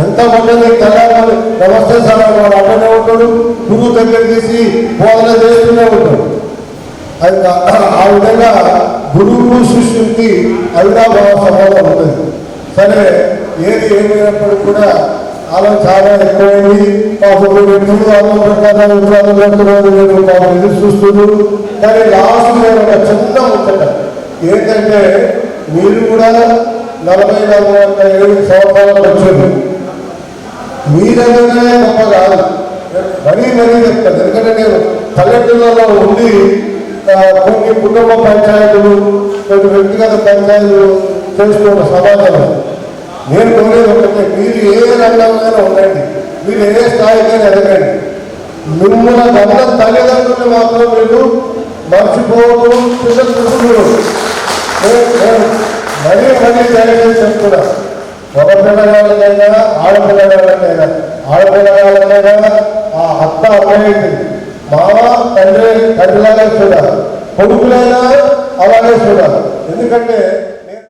ఎంత మంది తెల్లారి నమస్తే సార్ వాడు అక్కడనే ఉంటాడు, గురువు దగ్గర తీసి బోధన చేస్తూనే ఉంటాడు. అది ఆ విధంగా గురువు శిష్యుడికి అవినాభావ సంబంధం ఉంటుంది. సరే ఏది ఏమైనప్పటికీ కూడా కాలం చాలా ఎక్కువైంది. పాపం ఎదురు చూస్తున్నారు. కానీ లాస్ట్ నేను ఒక చిన్న ముచ్చట ఏంటంటే, మీరు కూడా 40-47 సంవత్సరాలకు వచ్చారు. మీరందరినే గొప్ప కాదు, మరీ చెప్తాను. ఎందుకంటే నేను పల్లెటూళ్ళలో ఉండి కొన్ని కుటుంబ పంచాయతీలు, కొన్ని వ్యక్తిగత పంచాయతీలు చేస్తున్న సమాజంలో నేను కోరేది ఒకటే, మీరు ఏ రంగంలోనే ఉండండి, మీరు ఏ స్థాయికైనా ఎదగండి, మిమ్మల్ని గమన తల్లిదండ్రులు మాత్రం మీరు మర్చిపోవద్దు. పిల్లలు మరీ దయచేసి చెప్తున్నా, ఒక పిల్లగాళ్ళకైనా ఆడపిల్లగాళ్ళకైనా ఆ అత్త అమ్మాయి మామ తండ్రిలాగే చూడాలి, కొడుకులైనా అలాగే చూడాలి. ఎందుకంటే